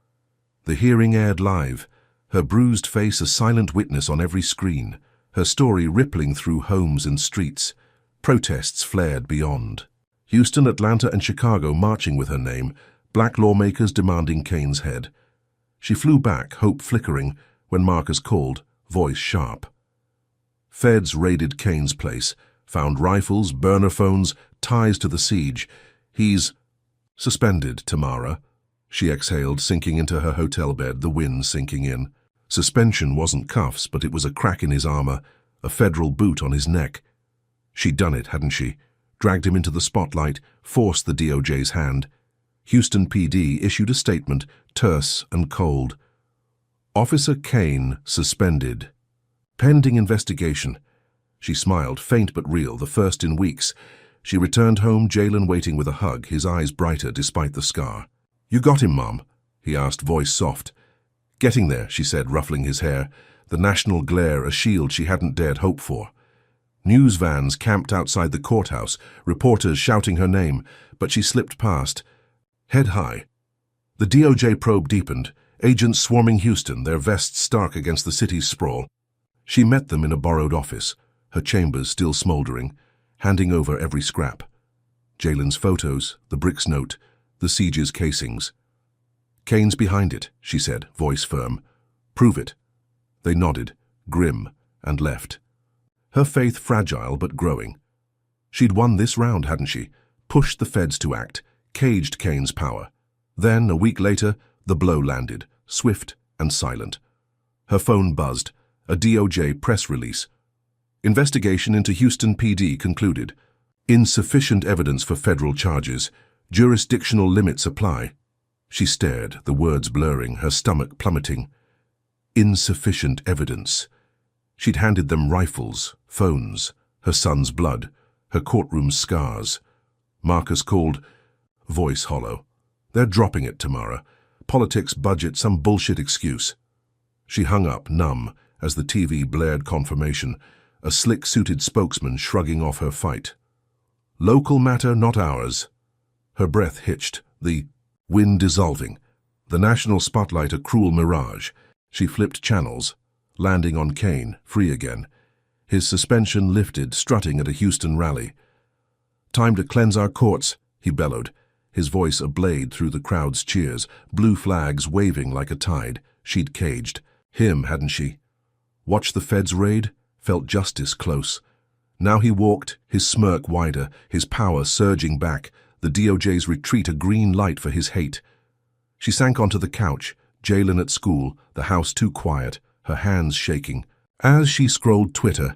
The hearing aired live, her bruised face a silent witness on every screen, her story rippling through homes and streets. Protests flared beyond. Houston, Atlanta, and Chicago marching with her name, black lawmakers demanding Kane's head. She flew back, hope flickering, when Marcus called, voice sharp. Feds raided Kane's place, found rifles, burner phones, ties to the siege. "He's suspended, Tamara," she exhaled, sinking into her hotel bed, the wind sinking in. Suspension wasn't cuffs, but it was a crack in his armor, a federal boot on his neck. She'd done it, hadn't she? Dragged him into the spotlight, forced the DOJ's hand. Houston PD issued a statement, terse and cold. "Officer Kane suspended. Pending investigation." She smiled, faint but real, the first in weeks. She returned home, Jalen waiting with a hug, his eyes brighter despite the scar. "You got him, Mom?" he asked, voice soft. "Getting there," she said, ruffling his hair, the national glare a shield she hadn't dared hope for. News vans camped outside the courthouse, reporters shouting her name, but she slipped past, head high. The DOJ probe deepened, agents swarming Houston, their vests stark against the city's sprawl. She met them in a borrowed office, her chambers still smoldering, handing over every scrap. Jalen's photos, the brick's note, the siege's casings. "Kane's behind it," she said, voice firm. "Prove it." They nodded, grim, and left. Her faith fragile but growing. She'd won this round, hadn't she? Pushed the feds to act, caged Kane's power. Then, a week later, the blow landed, swift and silent. Her phone buzzed, a DOJ press release. Investigation into Houston PD concluded. Insufficient evidence for federal charges. Jurisdictional limits apply. She stared, the words blurring, her stomach plummeting. Insufficient evidence. She'd handed them rifles, phones, her son's blood, her courtroom scars. Marcus called, voice hollow. "They're dropping it, Tamara. Politics, budget, some bullshit excuse." She hung up, numb, as the TV blared confirmation, a slick-suited spokesman shrugging off her fight. "Local matter, not ours." Her breath hitched, the wind dissolving, the national spotlight a cruel mirage. She flipped channels, landing on Kane, free again. His suspension lifted, strutting at a Houston rally. "Time to cleanse our courts," he bellowed, his voice ablaze through the crowd's cheers, blue flags waving like a tide. She'd caged. Him, hadn't she? Watched the feds raid, felt justice close. Now he walked, his smirk wider, his power surging back, the DOJ's retreat a green light for his hate. She sank onto the couch, Jalen at school, the house too quiet, her hands shaking. As she scrolled Twitter,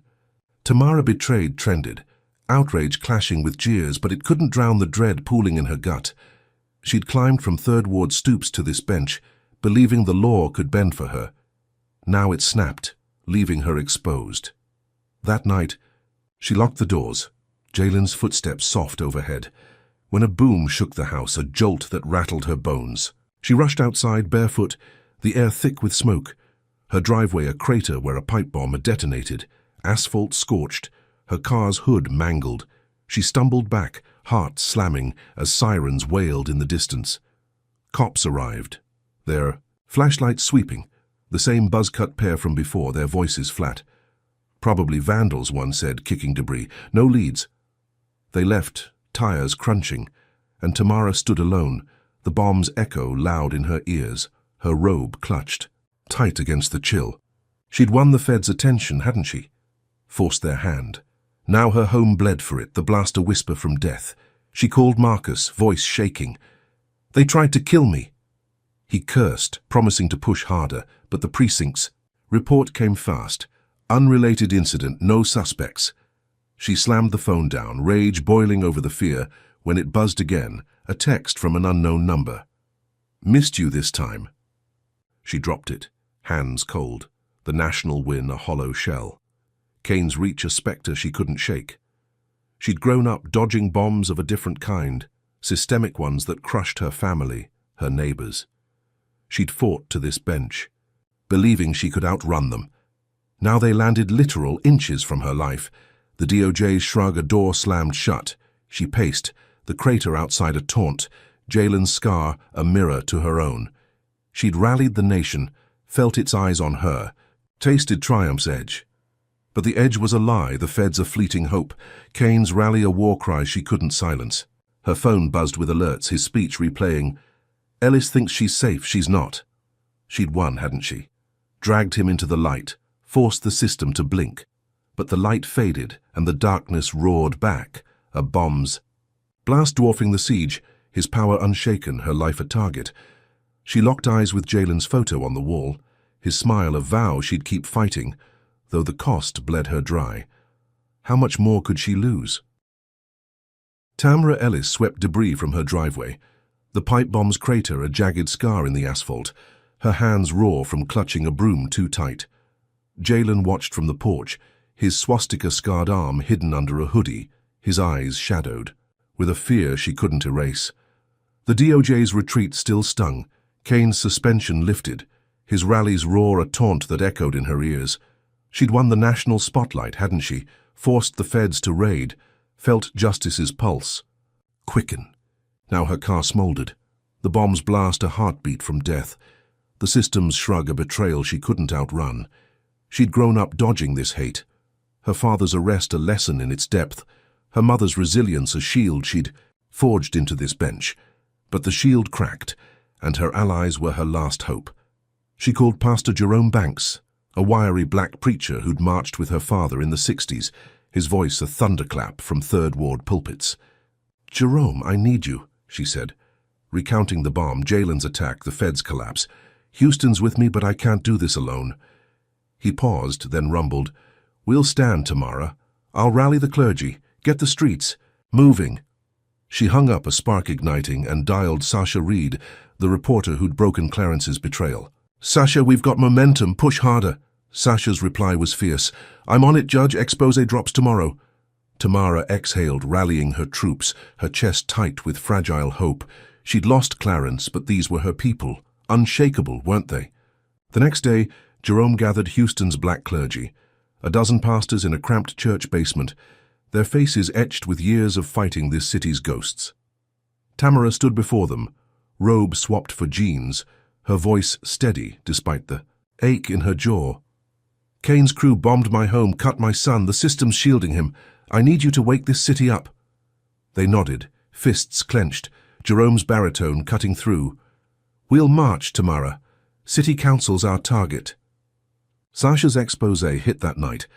"Tamara betrayed" trended, outrage clashing with jeers, but it couldn't drown the dread pooling in her gut. She'd climbed from Third Ward stoops to this bench, believing the law could bend for her. Now it snapped, leaving her exposed. That night, she locked the doors, Jalen's footsteps soft overhead, when a boom shook the house, a jolt that rattled her bones. She rushed outside barefoot, the air thick with smoke. Her driveway a crater where a pipe bomb had detonated, asphalt scorched, her car's hood mangled. She stumbled back, heart slamming, as sirens wailed in the distance. Cops arrived, their flashlights sweeping, the same buzz-cut pair from before, their voices flat. "Probably vandals," one said, kicking debris. "No leads." They left, tires crunching, and Tamara stood alone, the bomb's echo loud in her ears, her robe clutched, tight against the chill. She'd won the feds' attention, hadn't she? Forced their hand. Now her home bled for it, the blast a whisper from death. She called Marcus, voice shaking. "They tried to kill me." He cursed, promising to push harder, but the precincts. Report came fast. Unrelated incident, no suspects. She slammed the phone down, rage boiling over the fear, when it buzzed again, a text from an unknown number. "Missed you this time." She dropped it, hands cold, the national win a hollow shell. Kane's reach a spectre she couldn't shake. She'd grown up dodging bombs of a different kind, systemic ones that crushed her family, her neighbors. She'd fought to this bench, believing she could outrun them. Now they landed literal inches from her life. The DOJ's shrug, a door slammed shut. She paced, the crater outside a taunt, Jalen's scar a mirror to her own. She'd rallied the nation, felt its eyes on her, tasted triumph's edge. But the edge was a lie, the feds a fleeting hope, Kane's rally a war cry she couldn't silence. Her phone buzzed with alerts, his speech replaying. Ellis thinks she's safe, she's not. She'd won, hadn't she? Dragged him into the light, forced the system to blink. But the light faded, and the darkness roared back, a bomb's blast dwarfing the siege, his power unshaken, her life a target. She locked eyes with Jalen's photo on the wall, his smile a vow she'd keep fighting, though the cost bled her dry. How much more could she lose? Tamara Ellis swept debris from her driveway, the pipe bomb's crater a jagged scar in the asphalt, her hands raw from clutching a broom too tight. Jalen watched from the porch, his swastika-scarred arm hidden under a hoodie, his eyes shadowed, with a fear she couldn't erase. The DOJ's retreat still stung, Kane's suspension lifted, his rallies roar a taunt that echoed in her ears. She'd won the national spotlight, hadn't she? Forced the feds to raid, felt justice's pulse quicken. Now her car smoldered, the bomb's blast a heartbeat from death, the system's shrug a betrayal she couldn't outrun. She'd grown up dodging this hate, her father's arrest a lesson in its depth, her mother's resilience a shield she'd forged into this bench. But the shield cracked, and her allies were her last hope. She called Pastor Jerome Banks, a wiry black preacher who'd marched with her father in the 60s, his voice a thunderclap from Third Ward pulpits. "Jerome, I need you," she said, recounting the bomb, Jalen's attack, the feds' collapse. "Houston's with me, but I can't do this alone." He paused, then rumbled, "We'll stand, Tamara. I'll rally the clergy, get the streets moving." She hung up, a spark igniting, and dialed Sasha Reed, the reporter who'd broken Clarence's betrayal. "Sasha, we've got momentum, push harder." Sasha's reply was fierce. "I'm on it, Judge, expose drops tomorrow." Tamara exhaled, rallying her troops, her chest tight with fragile hope. She'd lost Clarence, but these were her people. Unshakable, weren't they? The next day, Jerome gathered Houston's black clergy, a dozen pastors in a cramped church basement, their faces etched with years of fighting this city's ghosts. Tamara stood before them, robe swapped for jeans, her voice steady despite the ache in her jaw. "Kane's crew bombed my home, cut my son, the system's shielding him. I need you to wake this city up." They nodded, fists clenched, Jerome's baritone cutting through. "We'll march, Tamara. City council's our target." Sasha's expose hit that night,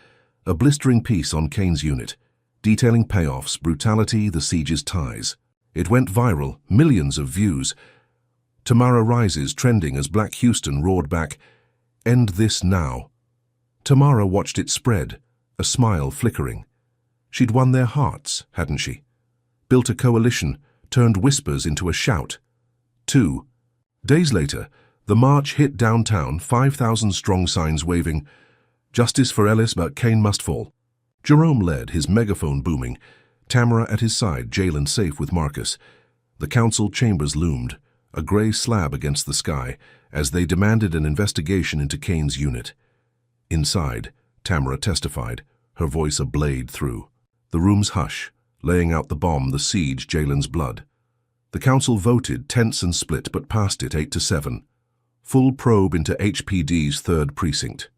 a blistering piece on Kane's unit, detailing payoffs, brutality, the siege's ties. It went viral, millions of views. Tamara rises, trending as Black Houston roared back, "End this now." Tamara watched it spread, a smile flickering. She'd won their hearts, hadn't she? Built a coalition, turned whispers into a shout. 2 days later, the march hit downtown, 5,000-strong signs waving, "Justice for Ellis, but Kane must fall." Jerome led, his megaphone booming, Tamara at his side, Jalen safe with Marcus. The council chambers loomed, a grey slab against the sky, as they demanded an investigation into Kane's unit. Inside, Tamara testified, her voice a blade through. The room's hush, laying out the bomb, the siege, Jalen's blood. The council voted, tense and split, but passed it 8-7. Full probe into HPD's 3rd precinct.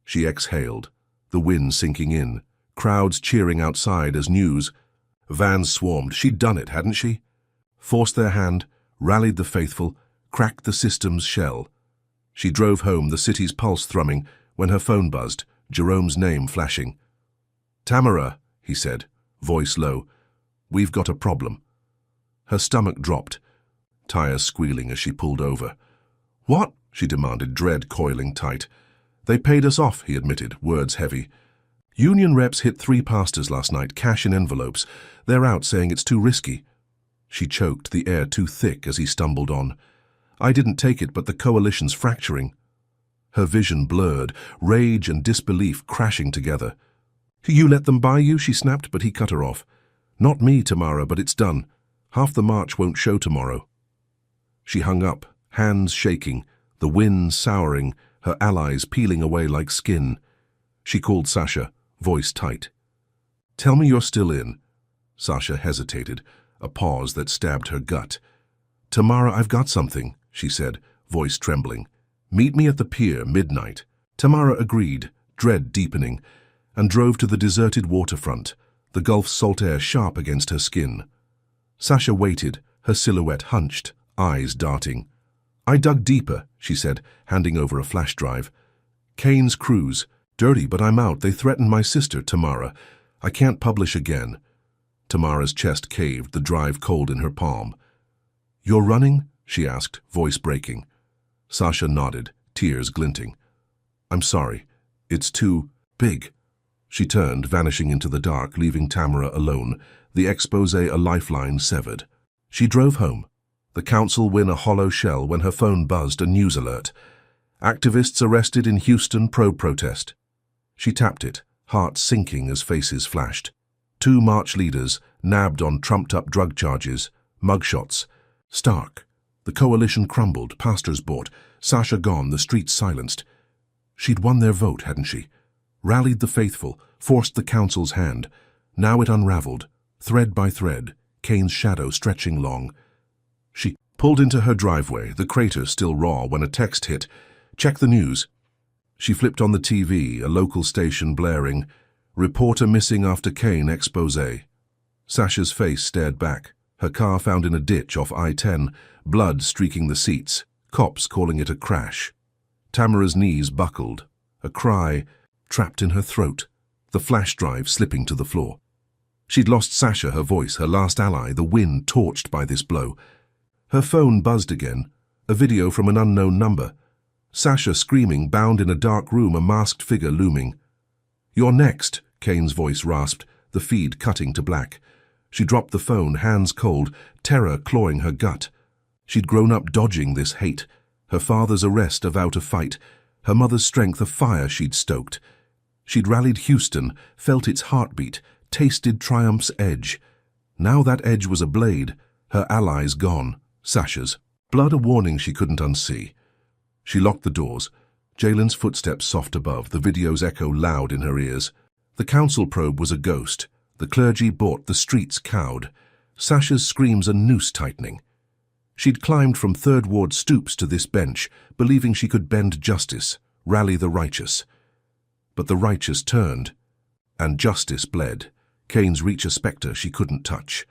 She exhaled, the wind sinking in, crowds cheering outside as news. Vans swarmed. She'd done it, hadn't she? Forced their hand, rallied the faithful, cracked the system's shell. She drove home, the city's pulse thrumming, when her phone buzzed, Jerome's name flashing. "Tamara," he said, voice low, "we've got a problem." Her stomach dropped, tires squealing as she pulled over. "What?" she demanded, dread coiling tight. "They paid us off," he admitted, words heavy. "Union reps hit 3 pastors last night, cash in envelopes. They're out saying it's too risky." She choked, the air too thick as he stumbled on. "I didn't take it, but the coalition's fracturing." Her vision blurred, rage and disbelief crashing together. "You let them buy you?" she snapped, but he cut her off. "Not me, Tamara, but it's done. Half the march won't show tomorrow." She hung up, hands shaking, the wind souring, her allies peeling away like skin. She called Sasha, voice tight. "Tell me you're still in." Sasha hesitated, a pause that stabbed her gut. "Tamara, I've got something," she said, voice trembling. "Meet me at the pier, midnight." Tamara agreed, dread deepening, and drove to the deserted waterfront, the Gulf's salt air sharp against her skin. Sasha waited, her silhouette hunched, eyes darting. "I dug deeper," she said, handing over a flash drive. "Kane's cruise. Dirty, but I'm out. They threatened my sister, Tamara. I can't publish again." Tamara's chest caved, the drive cold in her palm. "You're running?" she asked, voice breaking. Sasha nodded, tears glinting. "I'm sorry. It's too big." She turned, vanishing into the dark, leaving Tamara alone, the expose a lifeline severed. She drove home. The council win a hollow shell when her phone buzzed a news alert. Activists arrested in Houston pro-protest. She tapped it, heart sinking as faces flashed. 2 march leaders, nabbed on trumped-up drug charges, mugshots. Stark. The coalition crumbled, pastors bought, Sasha gone, the streets silenced. She'd won their vote, hadn't she? Rallied the faithful, forced the council's hand. Now it unraveled, thread by thread, Kane's shadow stretching long. She pulled into her driveway, the crater still raw, when a text hit. "Check the news." She flipped on the TV, a local station blaring. "Reporter missing after Kane expose." Sasha's face stared back, her car found in a ditch off I-10, blood streaking the seats, cops calling it a crash. Tamara's knees buckled, a cry trapped in her throat, the flash drive slipping to the floor. She'd lost Sasha, her voice, her last ally, the wind torched by this blow. Her phone buzzed again, a video from an unknown number. Sasha screaming, bound in a dark room, a masked figure looming. "You're next," Kane's voice rasped, the feed cutting to black. She dropped the phone, hands cold, terror clawing her gut. She'd grown up dodging this hate, her father's arrest a vow to fight, her mother's strength a fire she'd stoked. She'd rallied Houston, felt its heartbeat, tasted triumph's edge. Now that edge was a blade, her allies gone, Sasha's. Blood a warning she couldn't unsee. She locked the doors, Jalen's footsteps soft above, the video's echo loud in her ears. The council probe was a ghost, the clergy bought, the streets cowed. Sasha's screams a noose tightening. She'd climbed from Third Ward stoops to this bench, believing she could bend justice, rally the righteous. But the righteous turned, and justice bled. Kane's reach a spectre she couldn't touch.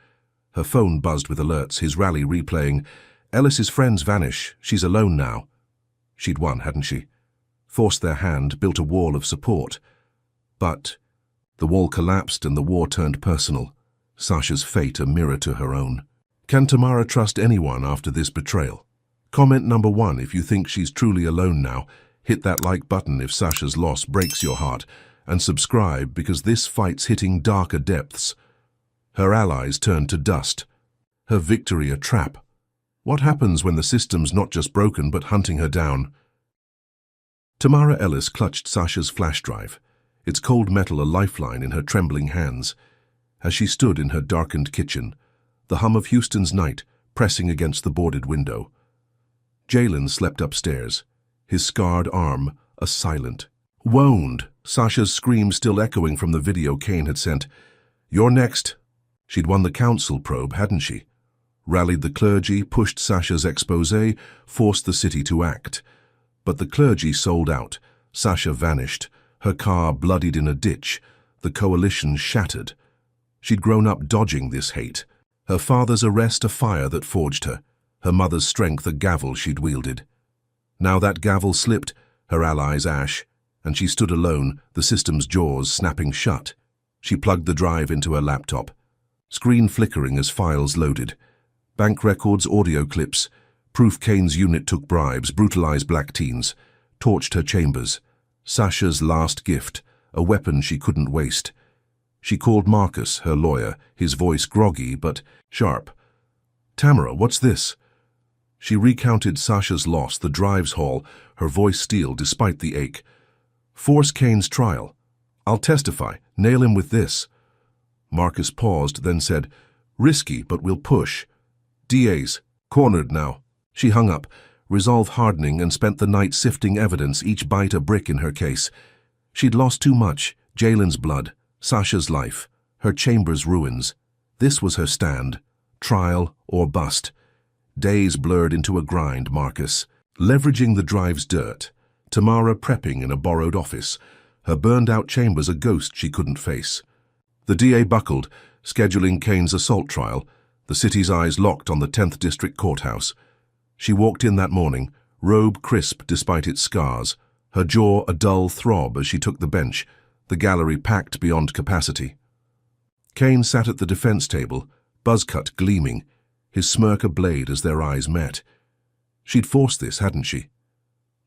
Her phone buzzed with alerts, his rally replaying. Ellis's friends vanish, she's alone now. She'd won, hadn't she? Forced their hand, built a wall of support. But the wall collapsed and the war turned personal. Sasha's fate a mirror to her own. Can Tamara trust anyone after this betrayal? Comment number 1 if you think she's truly alone now. Hit that like button if Sasha's loss breaks your heart. And subscribe because this fight's hitting darker depths. Her allies turned to dust. Her victory a trap. What happens when the system's not just broken but hunting her down? Tamara Ellis clutched Sasha's flash drive, its cold metal a lifeline in her trembling hands. As she stood in her darkened kitchen, the hum of Houston's night pressing against the boarded window. Jalen slept upstairs, his scarred arm a silent wound, Sasha's scream still echoing from the video Kane had sent. "You're next." She'd won the council probe, hadn't she? Rallied the clergy, pushed Sasha's expose, forced the city to act. But the clergy sold out. Sasha vanished, her car bloodied in a ditch, the coalition shattered. She'd grown up dodging this hate. Her father's arrest a fire that forged her, her mother's strength a gavel she'd wielded. Now that gavel slipped, her allies ash, and she stood alone, the system's jaws snapping shut. She plugged the drive into her laptop, screen flickering as files loaded. Bank records, audio clips, proof Kane's unit took bribes, brutalized black teens, torched her chambers. Sasha's last gift, a weapon she couldn't waste. She called Marcus, her lawyer, his voice groggy but sharp. "Tamara, what's this?" She recounted Sasha's loss, the drive's haul, her voice steel despite the ache. "Force Kane's trial. I'll testify, nail him with this." Marcus paused, then said, "Risky, but we'll push. DA's cornered now." She hung up, resolve hardening, and spent the night sifting evidence, each bite a brick in her case. She'd lost too much: Jalen's blood, Sasha's life, her chamber's ruins. This was her stand: trial or bust. Days blurred into a grind, Marcus. Leveraging the drive's dirt, Tamara prepping in a borrowed office, her burned-out chambers a ghost she couldn't face. The DA buckled, scheduling Kane's assault trial, the city's eyes locked on the 10th District Courthouse. She walked in that morning, robe crisp despite its scars, her jaw a dull throb as she took the bench, the gallery packed beyond capacity. Kane sat at the defense table, buzzcut gleaming, his smirk a blade as their eyes met. She'd forced this, hadn't she?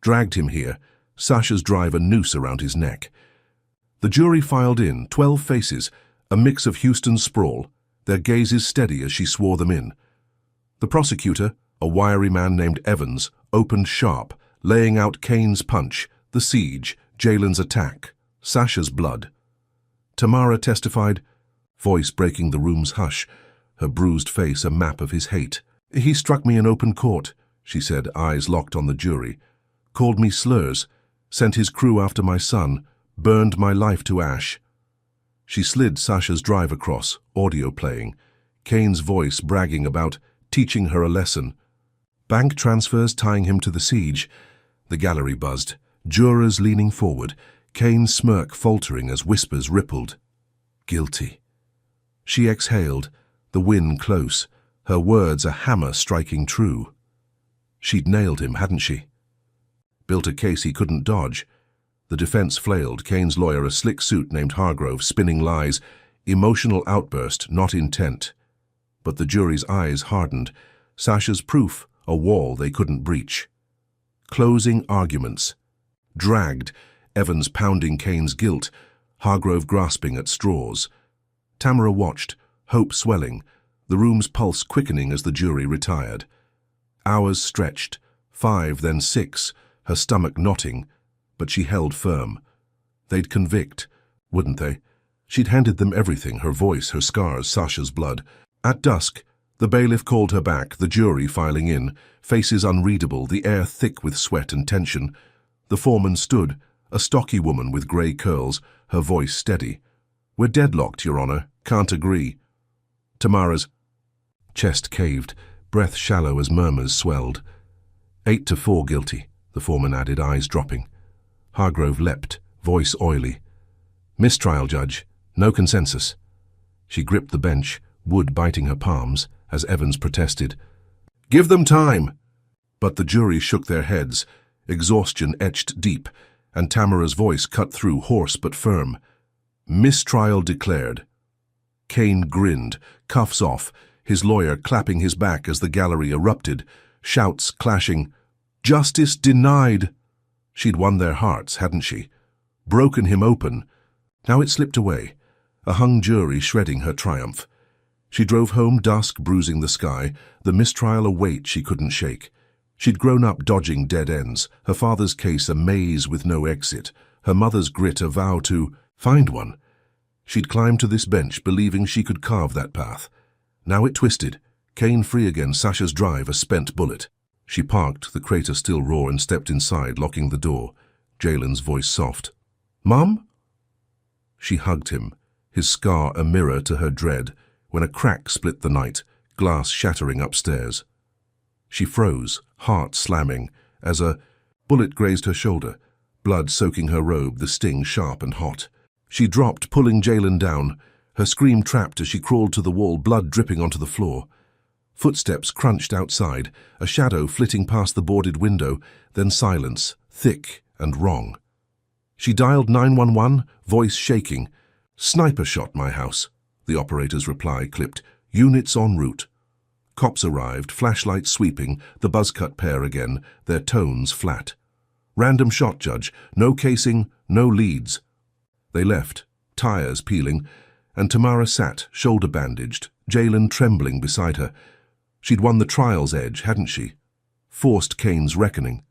Dragged him here, Sasha's drive a noose around his neck. The jury filed in, 12 faces, a mix of Houston's sprawl, their gazes steady as she swore them in. The prosecutor, a wiry man named Evans, opened sharp, laying out Kane's punch, the siege, Jalen's attack, Sasha's blood. Tamara testified, voice breaking the room's hush, her bruised face a map of his hate. "He struck me in open court," she said, eyes locked on the jury. "Called me slurs, sent his crew after my son, burned my life to ash." She slid Sasha's drive across, audio playing, Kane's voice bragging about teaching her a lesson. Bank transfers tying him to the siege. The gallery buzzed, jurors leaning forward, Kane's smirk faltering as whispers rippled. Guilty. She exhaled, the win close, her words a hammer striking true. She'd nailed him, hadn't she? Built a case he couldn't dodge. The defense flailed, Kane's lawyer a slick suit named Hargrove, spinning lies, emotional outburst, not intent. But the jury's eyes hardened, Sasha's proof, a wall they couldn't breach. Closing arguments. Dragged, Evans pounding Kane's guilt, Hargrove grasping at straws. Tamara watched, hope swelling, the room's pulse quickening as the jury retired. Hours stretched, 5, then 6, her stomach knotting, but she held firm. They'd convict, wouldn't they? She'd handed them everything, her voice, her scars, Sasha's blood. At dusk, the bailiff called her back, the jury filing in, faces unreadable, the air thick with sweat and tension. The foreman stood, a stocky woman with grey curls, her voice steady. "We're deadlocked, Your Honor. Can't agree." Tamara's chest caved, breath shallow as murmurs swelled. 8-4 guilty, the foreman added, eyes dropping. Hargrove leapt, voice oily. "Mistrial, Judge. No consensus." She gripped the bench, wood biting her palms, as Evans protested. "Give them time!" But the jury shook their heads, exhaustion etched deep, and Tamara's voice cut through, hoarse but firm. "Mistrial declared." Kane grinned, cuffs off, his lawyer clapping his back as the gallery erupted, shouts clashing. "Justice denied!" She'd won their hearts, hadn't she? Broken him open. Now it slipped away, a hung jury shredding her triumph. She drove home dusk, bruising the sky, the mistrial a weight she couldn't shake. She'd grown up dodging dead ends, her father's case a maze with no exit, her mother's grit a vow to find one. She'd climbed to this bench, believing she could carve that path. Now it twisted, Kane free again, Sasha's drive a spent bullet. She parked, the crater still raw, and stepped inside, locking the door. Jalen's voice soft. "Mum?" She hugged him, his scar a mirror to her dread, when a crack split the night, glass shattering upstairs. She froze, heart slamming, as a bullet grazed her shoulder, blood soaking her robe, the sting sharp and hot. She dropped, pulling Jalen down, her scream trapped as she crawled to the wall, blood dripping onto the floor. Footsteps crunched outside, a shadow flitting past the boarded window, then silence, thick and wrong. She dialed 911, voice shaking. "Sniper shot my house," the operator's reply clipped. "Units en route." Cops arrived, flashlights sweeping, the buzzcut pair again, their tones flat. "Random shot, Judge. No casing, no leads." They left, tires peeling, and Tamara sat, shoulder bandaged, Jalen trembling beside her. She'd won the trial's edge, hadn't she? Forced Kane's reckoning.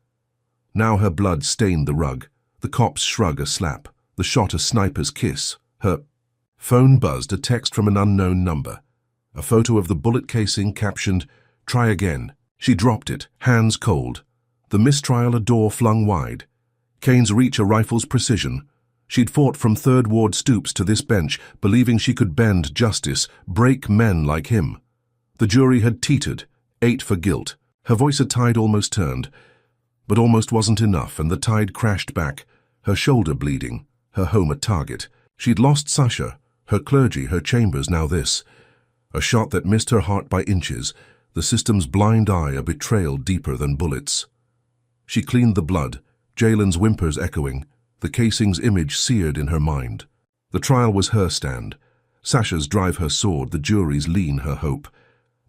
Now her blood stained the rug, the cop's shrug a slap, the shot a sniper's kiss. Her phone buzzed, a text from an unknown number. A photo of the bullet casing captioned, "Try again." She dropped it, hands cold. The mistrial a door flung wide. Kane's reach a rifle's precision. She'd fought from Third Ward stoops to this bench, believing she could bend justice, break men like him. The jury had teetered, 8 for guilt. Her voice a tide almost turned. But almost wasn't enough, and the tide crashed back, her shoulder bleeding, her home a target. She'd lost Sasha, her clergy, her chambers, now this. A shot that missed her heart by inches, the system's blind eye a betrayal deeper than bullets. She cleaned the blood, Jalen's whimpers echoing, the casing's image seared in her mind. The trial was her stand. Sasha's drive her sword, the jury's lean her hope.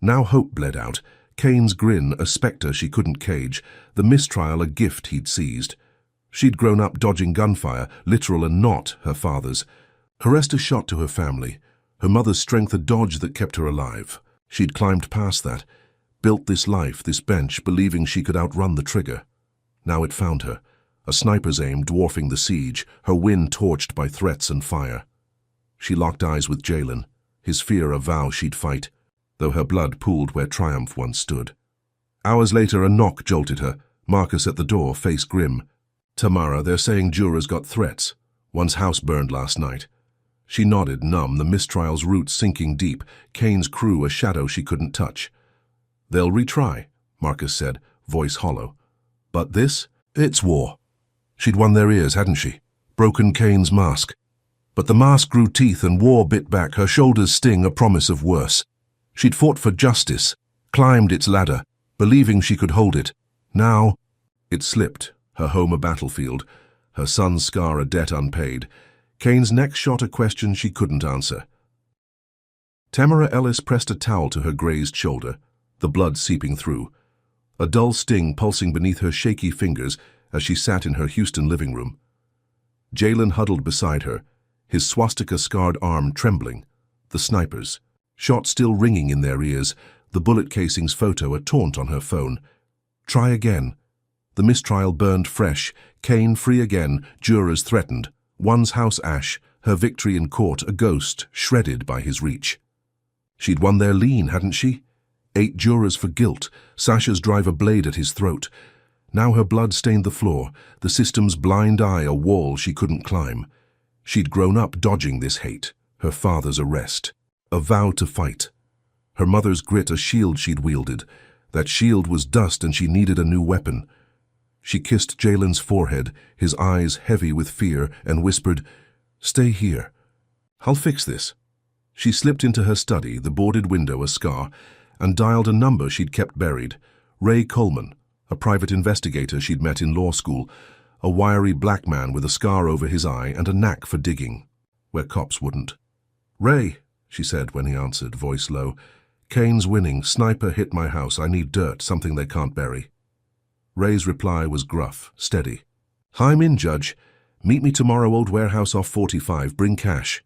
Now hope bled out, Kane's grin a spectre she couldn't cage, the mistrial a gift he'd seized. She'd grown up dodging gunfire, literal and not her father's. Her arrest a shot to her family, her mother's strength a dodge that kept her alive. She'd climbed past that, built this life, this bench, believing she could outrun the trigger. Now it found her, a sniper's aim dwarfing the siege, her win torched by threats and fire. She locked eyes with Jalen, his fear a vow she'd fight, though her blood pooled where triumph once stood. Hours later a knock jolted her, Marcus at the door, face grim. "Tamara, they're saying jurors got threats. One's house burned last night." She nodded, numb, the mistrial's roots sinking deep, Kane's crew a shadow she couldn't touch. "They'll retry," Marcus said, voice hollow. "But this? It's war." She'd won their ears, hadn't she? Broken Kane's mask. But the mask grew teeth and war bit back, her shoulders sting a promise of worse. She'd fought for justice, climbed its ladder, believing she could hold it. Now, it slipped, her home a battlefield, her son's scar a debt unpaid. Kane's next shot a question she couldn't answer. Tamara Ellis pressed a towel to her grazed shoulder, the blood seeping through. A dull sting pulsing beneath her shaky fingers as she sat in her Houston living room. Jalen huddled beside her, his swastika-scarred arm trembling. The snipers, shot still ringing in their ears, the bullet casing's photo a taunt on her phone. Try again. The mistrial burned fresh, Kane free again, jurors threatened. One's house ash, her victory in court a ghost, shredded by his reach. She'd won their lien, hadn't she? 8 jurors for guilt, Sasha's drive a blade at his throat. Now her blood stained the floor, the system's blind eye a wall she couldn't climb. She'd grown up dodging this hate, her father's arrest, a vow to fight. Her mother's grit a shield she'd wielded. That shield was dust and she needed a new weapon. She kissed Jalen's forehead, his eyes heavy with fear, and whispered, "Stay here. I'll fix this." She slipped into her study, the boarded window a scar, and dialed a number she'd kept buried. Ray Coleman, a private investigator she'd met in law school, a wiry black man with a scar over his eye and a knack for digging, where cops wouldn't. "Ray," she said when he answered, voice low, "Kane's winning. Sniper hit my house. I need dirt, something they can't bury." Ray's reply was gruff, steady. "I'm in, Judge. Meet me tomorrow, old warehouse off 45. Bring cash."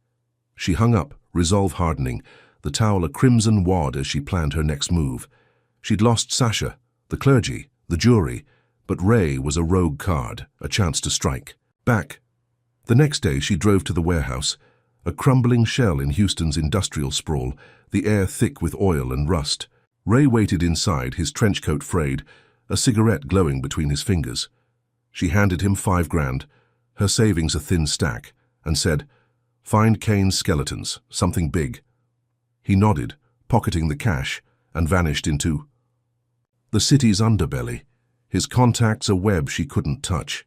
She hung up, resolve hardening, the towel a crimson wad as she planned her next move. She'd lost Sasha, the clergy, the jury, but Ray was a rogue card, a chance to strike. Back. The next day she drove to the warehouse, a crumbling shell in Houston's industrial sprawl, the air thick with oil and rust. Ray waited inside, his trench coat frayed, a cigarette glowing between his fingers. She handed him $5,000, her savings a thin stack, and said, "Find Kane's skeletons, something big." He nodded, pocketing the cash, and vanished into the city's underbelly, his contacts a web she couldn't touch.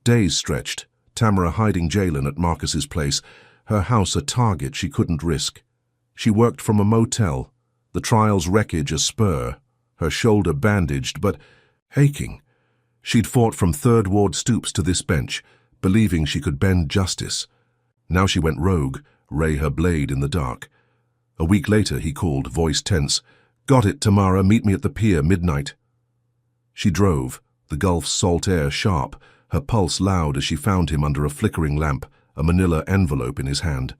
Days stretched, Tamara hiding Jalen at Marcus's place, her house a target she couldn't risk. She worked from a motel, the trial's wreckage a spur, her shoulder bandaged but aching. She'd fought from Third Ward stoops to this bench, believing she could bend justice. Now she went rogue, Ray her blade in the dark. A week later he called, voice tense, "Got it, Tamara, meet me at the pier, midnight." She drove, the Gulf's salt air sharp, her pulse loud as she found him under a flickering lamp, a manila envelope in his hand.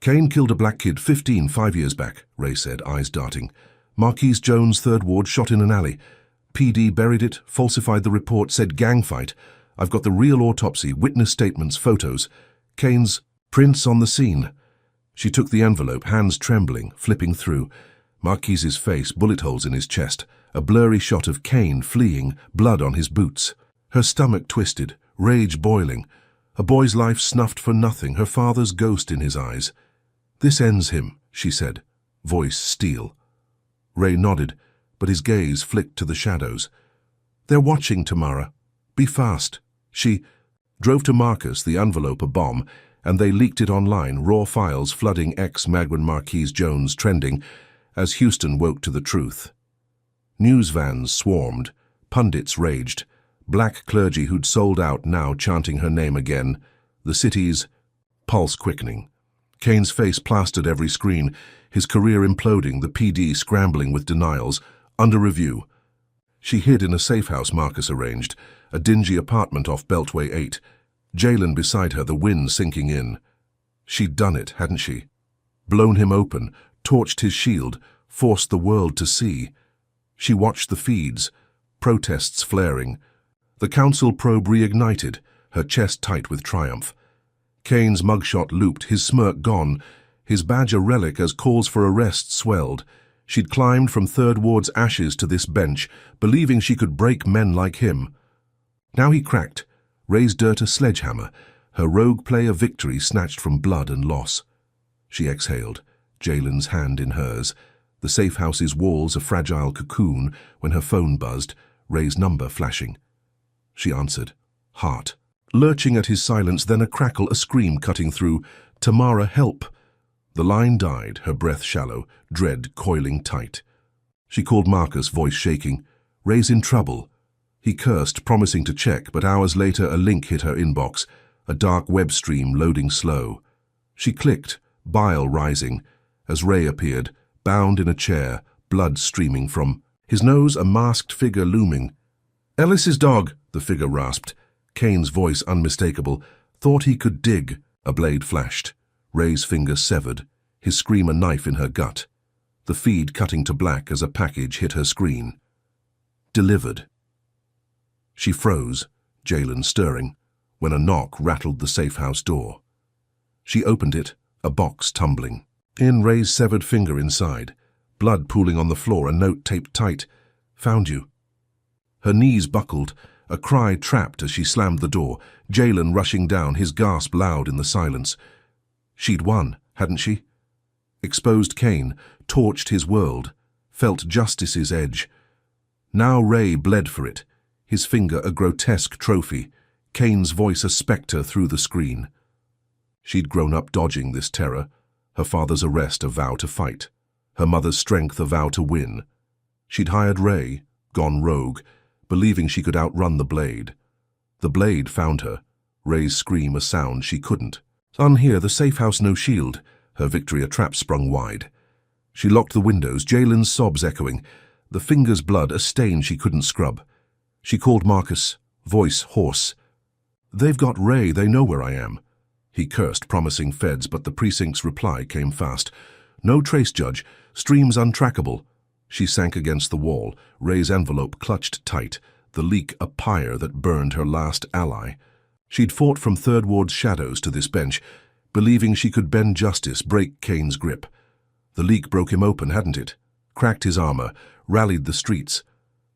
"Kane killed a black kid, 15, 5 years back," Ray said, eyes darting. "Marquise Jones, Third Ward, shot in an alley. PD buried it, falsified the report, said gang fight. I've got the real autopsy, witness statements, photos. Kane's prints on the scene." She took the envelope, hands trembling, flipping through. Marquise's face, bullet holes in his chest, a blurry shot of Kane fleeing, blood on his boots. Her stomach twisted, rage boiling. A boy's life snuffed for nothing, her father's ghost in his eyes. "This ends him," she said, voice steel. Ray nodded, but his gaze flicked to the shadows. "They're watching, Tamara. Be fast." She drove to Marcus, the envelope a bomb, and they leaked it online, raw files flooding ex-Magwin Marquise Jones trending as Houston woke to the truth. News vans swarmed, pundits raged, black clergy who'd sold out now chanting her name again, the city's pulse quickening. Kane's face plastered every screen, his career imploding, the PD scrambling with denials, under review. She hid in a safe house Marcus arranged, a dingy apartment off Beltway 8, Jalen beside her, the wind sinking in. She'd done it, hadn't she? Blown him open, torched his shield, forced the world to see. She watched the feeds, protests flaring. The council probe reignited, her chest tight with triumph. Kane's mugshot looped, his smirk gone, his badge a relic as calls for arrest swelled. She'd climbed from Third Ward's ashes to this bench, believing she could break men like him. Now he cracked, raised dirt a sledgehammer, her rogue play a victory snatched from blood and loss. She exhaled, Jalen's hand in hers, the safe house's walls a fragile cocoon when her phone buzzed, Ray's number flashing. She answered, heart. Lurching at his silence, then a crackle, a scream cutting through. "Tamara, help!" The line died, her breath shallow, dread coiling tight. She called Marcus, voice shaking. "Ray's in trouble." He cursed, promising to check, but hours later a link hit her inbox, a dark web stream loading slow. She clicked, bile rising, as Ray appeared, bound in a chair, blood streaming from his nose, a masked figure looming. "Ellis's dog," the figure rasped. Kane's voice unmistakable. "Thought he could dig." A blade flashed. Ray's finger severed, his scream a knife in her gut. The feed cutting to black as a package hit her screen. Delivered. She froze, Jalen stirring, when a knock rattled the safe house door. She opened it, a box tumbling. In Ray's severed finger inside, blood pooling on the floor, a note taped tight. "Found you." Her knees buckled, a cry trapped as she slammed the door, Jalen rushing down, his gasp loud in the silence. She'd won, hadn't she? Exposed Kane, torched his world, felt justice's edge. Now Ray bled for it, his finger a grotesque trophy, Kane's voice a spectre through the screen. She'd grown up dodging this terror, her father's arrest a vow to fight, her mother's strength a vow to win. She'd hired Ray, gone rogue, believing she could outrun the blade. The blade found her, Ray's scream a sound she couldn't. Unhear, the safe house no shield, her victory a trap sprung wide. She locked the windows, Jalen's sobs echoing, the finger's blood a stain she couldn't scrub. She called Marcus, voice hoarse. "They've got Ray, they know where I am." He cursed, promising feds, but the precinct's reply came fast. "No trace, Judge, streams untrackable." She sank against the wall, Ray's envelope clutched tight, the leak a pyre that burned her last ally. She'd fought from Third Ward's shadows to this bench, believing she could bend justice, break Kane's grip. The leak broke him open, hadn't it? Cracked his armor, rallied the streets.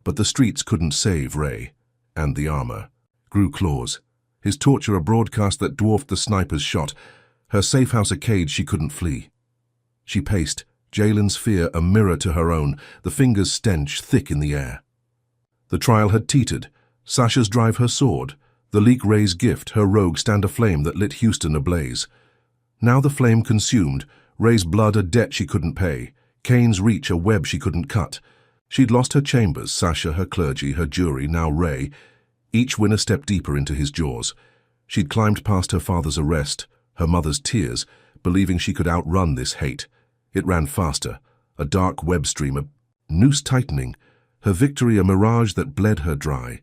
But the streets couldn't save Ray, and the armor grew claws. His torture a broadcast that dwarfed the sniper's shot, her safe house a cage she couldn't flee. She paced, Jalen's fear a mirror to her own, the finger's stench thick in the air. The trial had teetered, Sasha's drive her sword, the leak Ray's gift, her rogue stand a flame that lit Houston ablaze. Now the flame consumed, Ray's blood a debt she couldn't pay, Kane's reach a web she couldn't cut. She'd lost her chambers, Sasha, her clergy, her jury, now Ray, each win a step deeper into his jaws. She'd climbed past her father's arrest, her mother's tears, believing she could outrun this hate. It ran faster, a dark web stream, a noose tightening, her victory a mirage that bled her dry.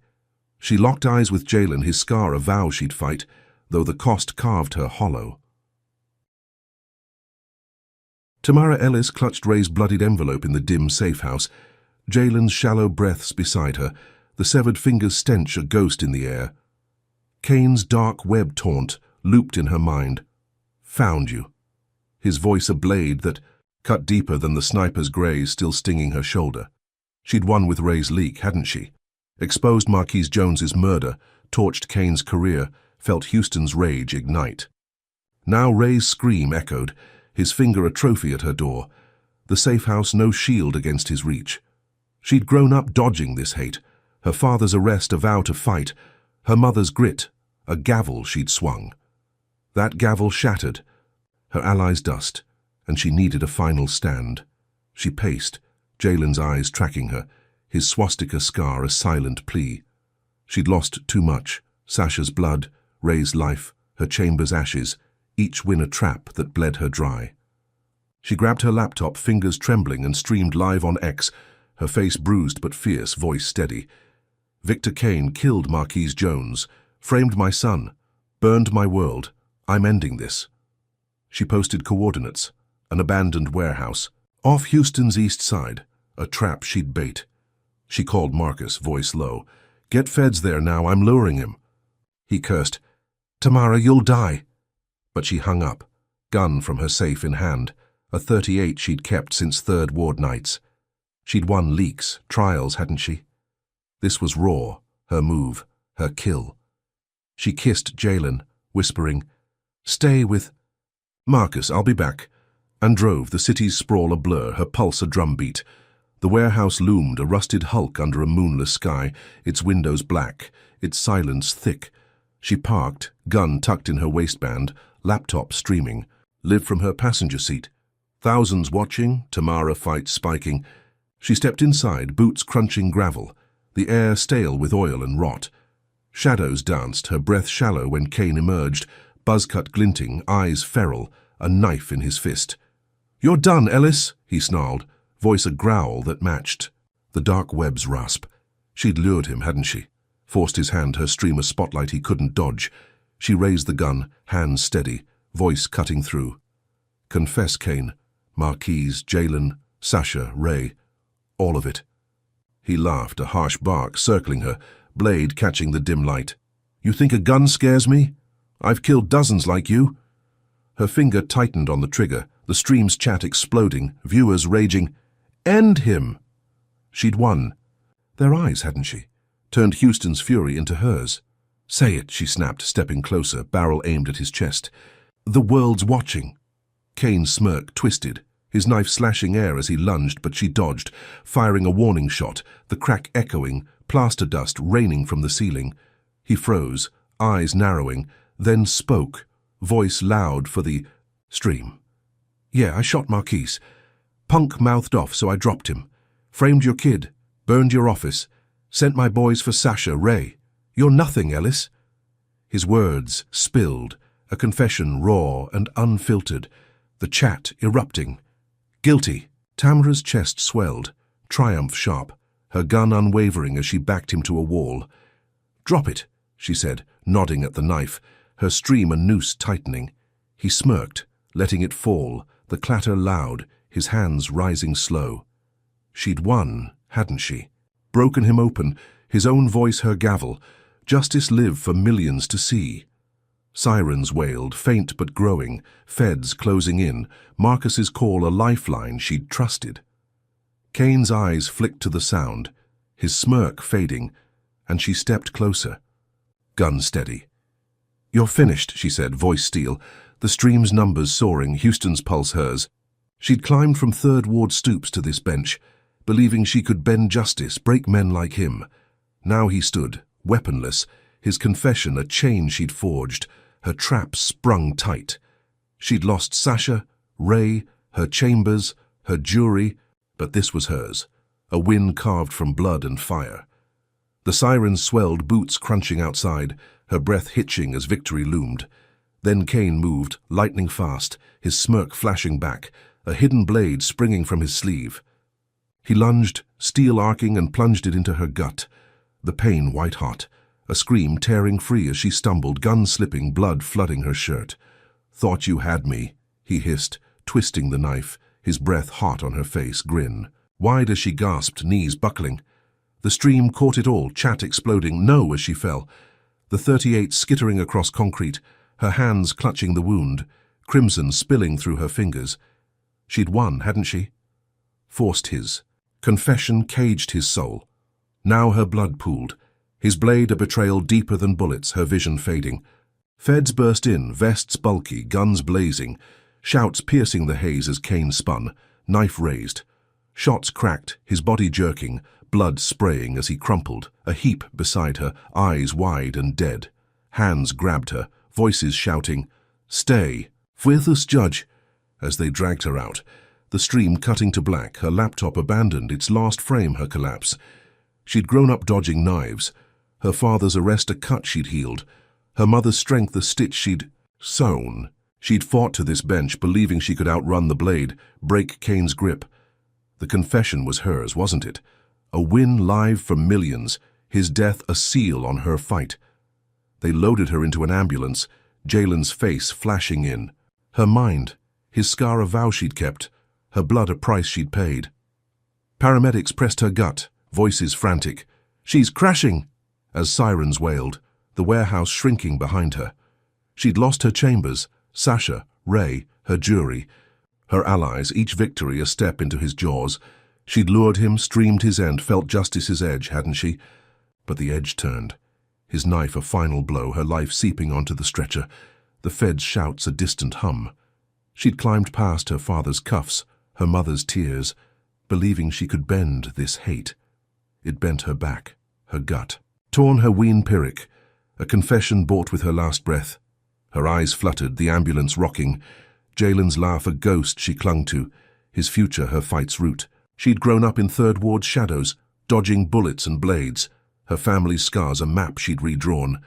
She locked eyes with Jalen, his scar a vow she'd fight, though the cost carved her hollow. Tamara Ellis clutched Ray's bloodied envelope in the dim safe house, Jalen's shallow breaths beside her, the severed finger's stench a ghost in the air. Kane's dark web taunt looped in her mind. "Found you." His voice a blade that cut deeper than the sniper's graze still stinging her shoulder. She'd won with Ray's leak, hadn't she? Exposed Marquise Jones's murder, torched Kane's career, felt Houston's rage ignite. Now Ray's scream echoed, his finger a trophy at her door, the safe house no shield against his reach. She'd grown up dodging this hate, her father's arrest a vow to fight, her mother's grit, a gavel she'd swung. That gavel shattered, her allies dust, and she needed a final stand. She paced, Jalen's eyes tracking her, his swastika scar a silent plea. She'd lost too much, Sasha's blood, Ray's life, her chamber's ashes, each win a trap that bled her dry. She grabbed her laptop, fingers trembling, and streamed live on X, her face bruised but fierce, voice steady. Victor Kane killed Marquise Jones, framed my son, burned my world. I'm ending this. She posted coordinates, an abandoned warehouse, off Houston's east side, a trap she'd bait. She called Marcus, voice low. Get feds there now, I'm luring him. He cursed, Tamara, you'll die. But she hung up, gun from her safe in hand, a .38 she'd kept since Third Ward nights. She'd won leaks, trials, hadn't she? This was raw, her move, her kill. She kissed Jalen, whispering, Stay with Marcus, I'll be back, and drove, the city's sprawl a blur, her pulse a drumbeat. The warehouse loomed, a rusted hulk under a moonless sky, its windows black, its silence thick. She parked, gun tucked in her waistband, laptop streaming, lived from her passenger seat. Thousands watching, Tamara fight spiking. She stepped inside, boots crunching gravel, the air stale with oil and rot. Shadows danced, her breath shallow when Kane emerged, buzzcut glinting, eyes feral, a knife in his fist. You're done, Ellis, he snarled, voice a growl that matched the dark web's rasp. She'd lured him, hadn't she? Forced his hand, her stream a spotlight he couldn't dodge. She raised the gun, hands steady, voice cutting through. Confess, Kane. Marquise, Jalen, Sasha, Ray. All of it. He laughed, a harsh bark circling her, blade catching the dim light. You think a gun scares me? I've killed dozens like you. Her finger tightened on the trigger, the stream's chat exploding, viewers raging. End him! She'd won. Their eyes, hadn't she? Turned Houston's fury into hers. Say it, she snapped, stepping closer, barrel aimed at his chest. The world's watching. Kane's smirk twisted, his knife slashing air as he lunged, but she dodged, firing a warning shot, the crack echoing, plaster dust raining from the ceiling. He froze, eyes narrowing, then spoke, voice loud for the stream. Yeah, I shot Marquise. Punk mouthed off, so I dropped him. Framed your kid, burned your office, sent my boys for Sasha, Ray. You're nothing, Ellis. His words spilled, a confession raw and unfiltered, the chat erupting. Guilty. Tamara's chest swelled, triumph sharp, her gun unwavering as she backed him to a wall. Drop it, she said, nodding at the knife, her stream a noose tightening. He smirked, letting it fall, the clatter loud, his hands rising slow. She'd won, hadn't she? Broken him open, his own voice her gavel. Justice lived for millions to see. Sirens wailed, faint but growing, feds closing in, Marcus's call a lifeline she'd trusted. Kane's eyes flicked to the sound, his smirk fading, and she stepped closer. Gun steady. You're finished, she said, voice steel, the stream's numbers soaring, Houston's pulse hers. She'd climbed from Third Ward stoops to this bench, believing she could bend justice, break men like him. Now he stood, weaponless, his confession a chain she'd forged, her trap sprung tight. She'd lost Sasha, Ray, her chambers, her jury, but this was hers, a win carved from blood and fire. The sirens swelled, boots crunching outside, her breath hitching as victory loomed. Then Kane moved, lightning fast, his smirk flashing back, a hidden blade springing from his sleeve. He lunged, steel arcing, and plunged it into her gut, the pain white-hot, a scream tearing free as she stumbled, gun slipping, blood flooding her shirt. Thought you had me, he hissed, twisting the knife, his breath hot on her face, grin. Wide as she gasped, knees buckling. The stream caught it all, chat exploding, no as she fell. The .38 skittering across concrete, her hands clutching the wound, crimson spilling through her fingers. She'd won, hadn't she? Forced his. Confession caged his soul. Now her blood pooled, his blade a betrayal deeper than bullets, her vision fading. Feds burst in, vests bulky, guns blazing, shouts piercing the haze as Kane spun, knife raised. Shots cracked, his body jerking, blood spraying as he crumpled, a heap beside her, eyes wide and dead. Hands grabbed her, voices shouting, "Stay! With us, Judge!" As they dragged her out, the stream cutting to black, her laptop abandoned, its last frame her collapse. She'd grown up dodging knives, her father's arrest a cut she'd healed, her mother's strength a stitch she'd sewn. She'd fought to this bench, believing she could outrun the blade, break Kane's grip. The confession was hers, wasn't it? A win live for millions, his death a seal on her fight. They loaded her into an ambulance, Jalen's face flashing in. Her mind, his scar a vow she'd kept, her blood a price she'd paid. Paramedics pressed her gut, voices frantic. "She's crashing!" As sirens wailed, the warehouse shrinking behind her. She'd lost her chambers, Sasha, Ray, her jury, her allies, each victory a step into his jaws. She'd lured him, streamed his end, felt justice's edge, hadn't she? But the edge turned. His knife a final blow, her life seeping onto the stretcher, the feds' shouts a distant hum. She'd climbed past her father's cuffs, her mother's tears, believing she could bend this hate. It bent her back, her gut. Torn her wean pyrrhic, a confession bought with her last breath. Her eyes fluttered, the ambulance rocking. Jalen's laugh a ghost she clung to, his future her fight's route. She'd grown up in Third Ward's shadows, dodging bullets and blades, her family's scars a map she'd redrawn.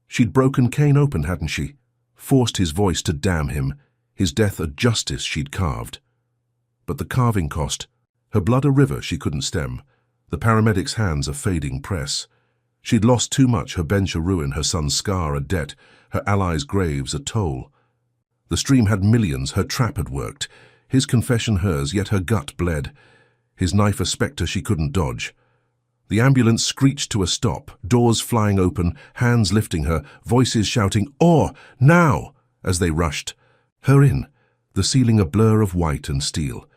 She'd broken Kane open, hadn't she? Forced his voice to damn him, his death a justice she'd carved. But the carving cost, her blood a river she couldn't stem, the paramedics' hands a fading press. She'd lost too much, her bench a ruin, her son's scar a debt, her allies' graves a toll. The stream had millions, her trap had worked, his confession hers, yet her gut bled, his knife a spectre she couldn't dodge. The ambulance screeched to a stop, doors flying open, hands lifting her, voices shouting, "Or! Now!" as they rushed. Her in, the ceiling a blur of white and steel.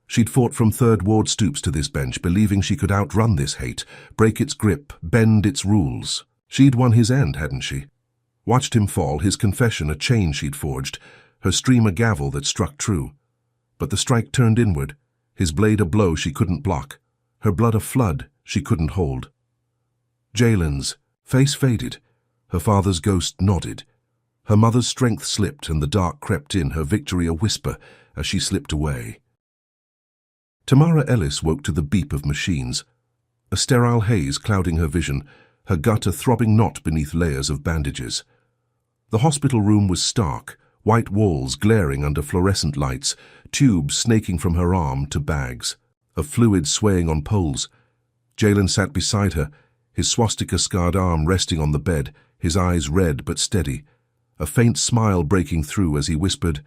She'd fought from Third Ward stoops to this bench, believing she could outrun this hate, break its grip, bend its rules. She'd won his end, hadn't she? Watched him fall, his confession a chain she'd forged, her stream a gavel that struck true. But the strike turned inward, his blade a blow she couldn't block, her blood a flood she couldn't hold. Jalen's face faded, her father's ghost nodded. Her mother's strength slipped and the dark crept in, her victory a whisper as she slipped away. Tamara Ellis woke to the beep of machines, a sterile haze clouding her vision, her gut a throbbing knot beneath layers of bandages. The hospital room was stark, white walls glaring under fluorescent lights, tubes snaking from her arm to bags, a fluid swaying on poles. Jalen sat beside her, his swastika-scarred arm resting on the bed, his eyes red but steady, a faint smile breaking through as he whispered,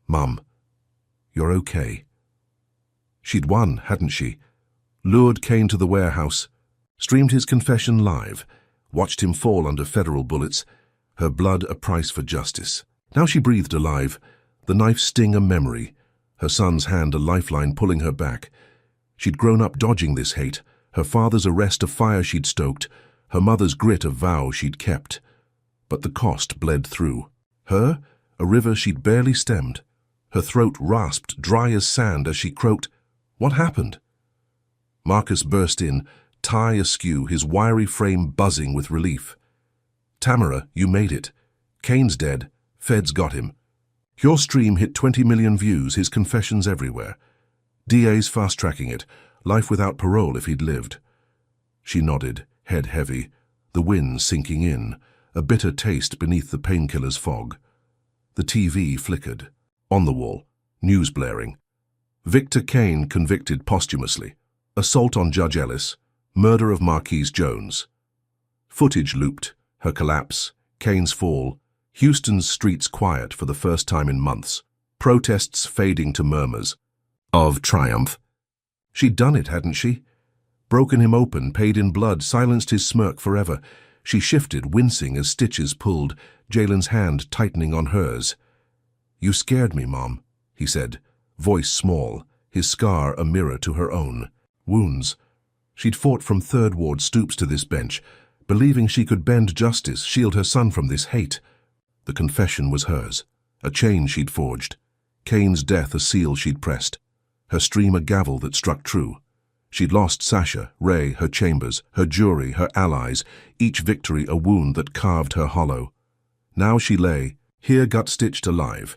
"Mum, you're okay." She'd won, hadn't she? Lured Kane to the warehouse, streamed his confession live, watched him fall under federal bullets, her blood a price for justice. Now she breathed alive, the knife's sting a memory, her son's hand a lifeline pulling her back. She'd grown up dodging this hate, her father's arrest a fire she'd stoked, her mother's grit a vow she'd kept. But the cost bled through. Her, a river she'd barely stemmed. Her throat rasped, dry as sand as she croaked, "What happened?" Marcus burst in, tie askew, his wiry frame buzzing with relief. "Tamara, you made it. Kane's dead. Feds got him. Your stream hit 20 million views, his confessions everywhere. DA's fast-tracking it, life without parole if he'd lived." She nodded, head heavy, the wind sinking in, a bitter taste beneath the painkiller's fog. The TV flickered. On the wall, news blaring. Victor Kane convicted posthumously. Assault on Judge Ellis. Murder of Marquise Jones. Footage looped. Her collapse. Kane's fall. Houston's streets quiet for the first time in months. Protests fading to murmurs. Of triumph. She'd done it, hadn't she? Broken him open, paid in blood, silenced his smirk forever. She shifted, wincing as stitches pulled, Jalen's hand tightening on hers. "You scared me, Mom," he said, voice small, his scar a mirror to her own. Wounds. She'd fought from Third Ward stoops to this bench, believing she could bend justice, shield her son from this hate. The confession was hers, a chain she'd forged, Kane's death a seal she'd pressed, her stream a gavel that struck true. She'd lost Sasha, Ray, her chambers, her jury, her allies, each victory a wound that carved her hollow. Now she lay, here gut-stitched alive,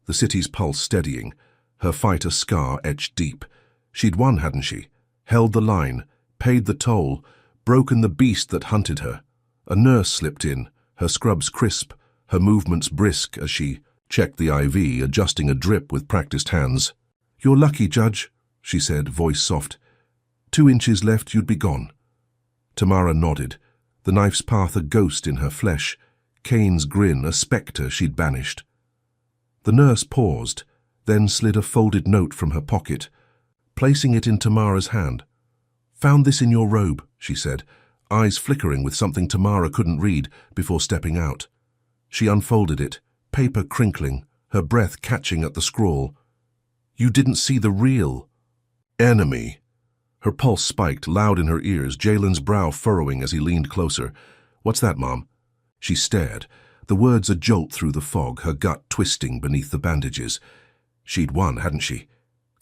the city's pulse steadying, her fight a scar etched deep. She'd won, hadn't she? Held the line, paid the toll, broken the beast that hunted her. A nurse slipped in, her scrubs crisp, her movements brisk as she checked the IV, adjusting a drip with practiced hands. "You're lucky, Judge," she said, voice soft. 2 inches left, you'd be gone. Tamara nodded, the knife's path a ghost in her flesh, Kane's grin a spectre she'd banished. The nurse paused, then slid a folded note from her pocket, placing it in Tamara's hand. "Found this in your robe," she said, eyes flickering with something Tamara couldn't read before stepping out. She unfolded it, paper crinkling, her breath catching at the scrawl. "You didn't see the real enemy." Her pulse spiked, loud in her ears, Jalen's brow furrowing as he leaned closer. "What's that, Mom?" She stared, the words a jolt through the fog, her gut twisting beneath the bandages. She'd won, hadn't she?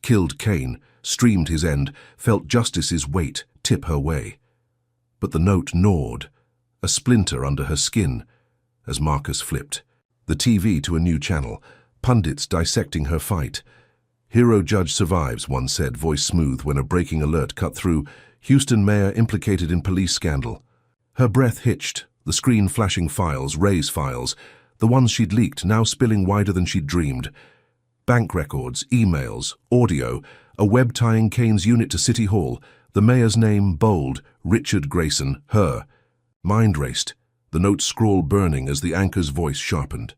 Killed Kane, streamed his end, felt justice's weight tip her way. But the note gnawed, a splinter under her skin, as Marcus flipped the TV to a new channel, pundits dissecting her fight. "Hero judge survives," one said, voice smooth when a breaking alert cut through. "Houston mayor implicated in police scandal." Her breath hitched, the screen flashing files, Ray's files, the ones she'd leaked, now spilling wider than she'd dreamed. Bank records, emails, audio, a web tying Kane's unit to City Hall, the mayor's name bold, Richard Grayson, her. Mind raced, the note scrawl burning as the anchor's voice sharpened.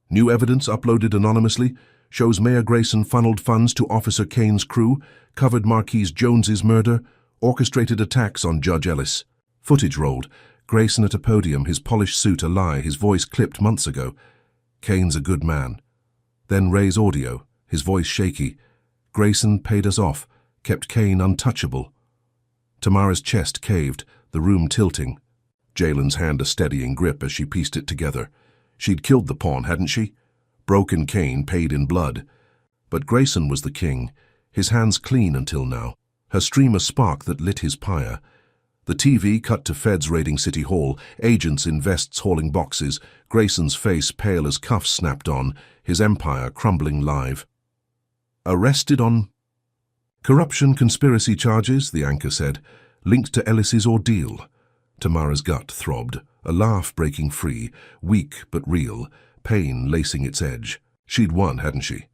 New evidence uploaded anonymously shows Mayor Grayson funneled funds to Officer Kane's crew, covered Marquise Jones's murder, orchestrated attacks on Judge Ellis. Footage rolled, Grayson at a podium, his polished suit a lie, his voice clipped months ago. "Kane's a good man." Then Ray's audio, his voice shaky. "Grayson paid us off, kept Kane untouchable." Tamara's chest caved, the room tilting. Jalen's hand a steadying grip as she pieced it together. She'd killed the pawn, hadn't she? Broken Kane paid in blood. But Grayson was the king, his hands clean until now, her stream a spark that lit his pyre. The TV cut to feds raiding City Hall, agents in vests hauling boxes, Grayson's face pale as cuffs snapped on, his empire crumbling live. "Arrested on corruption conspiracy charges," the anchor said, "linked to Ellis's ordeal." Tamara's gut throbbed, a laugh breaking free, weak but real, pain lacing its edge. She'd won, hadn't she?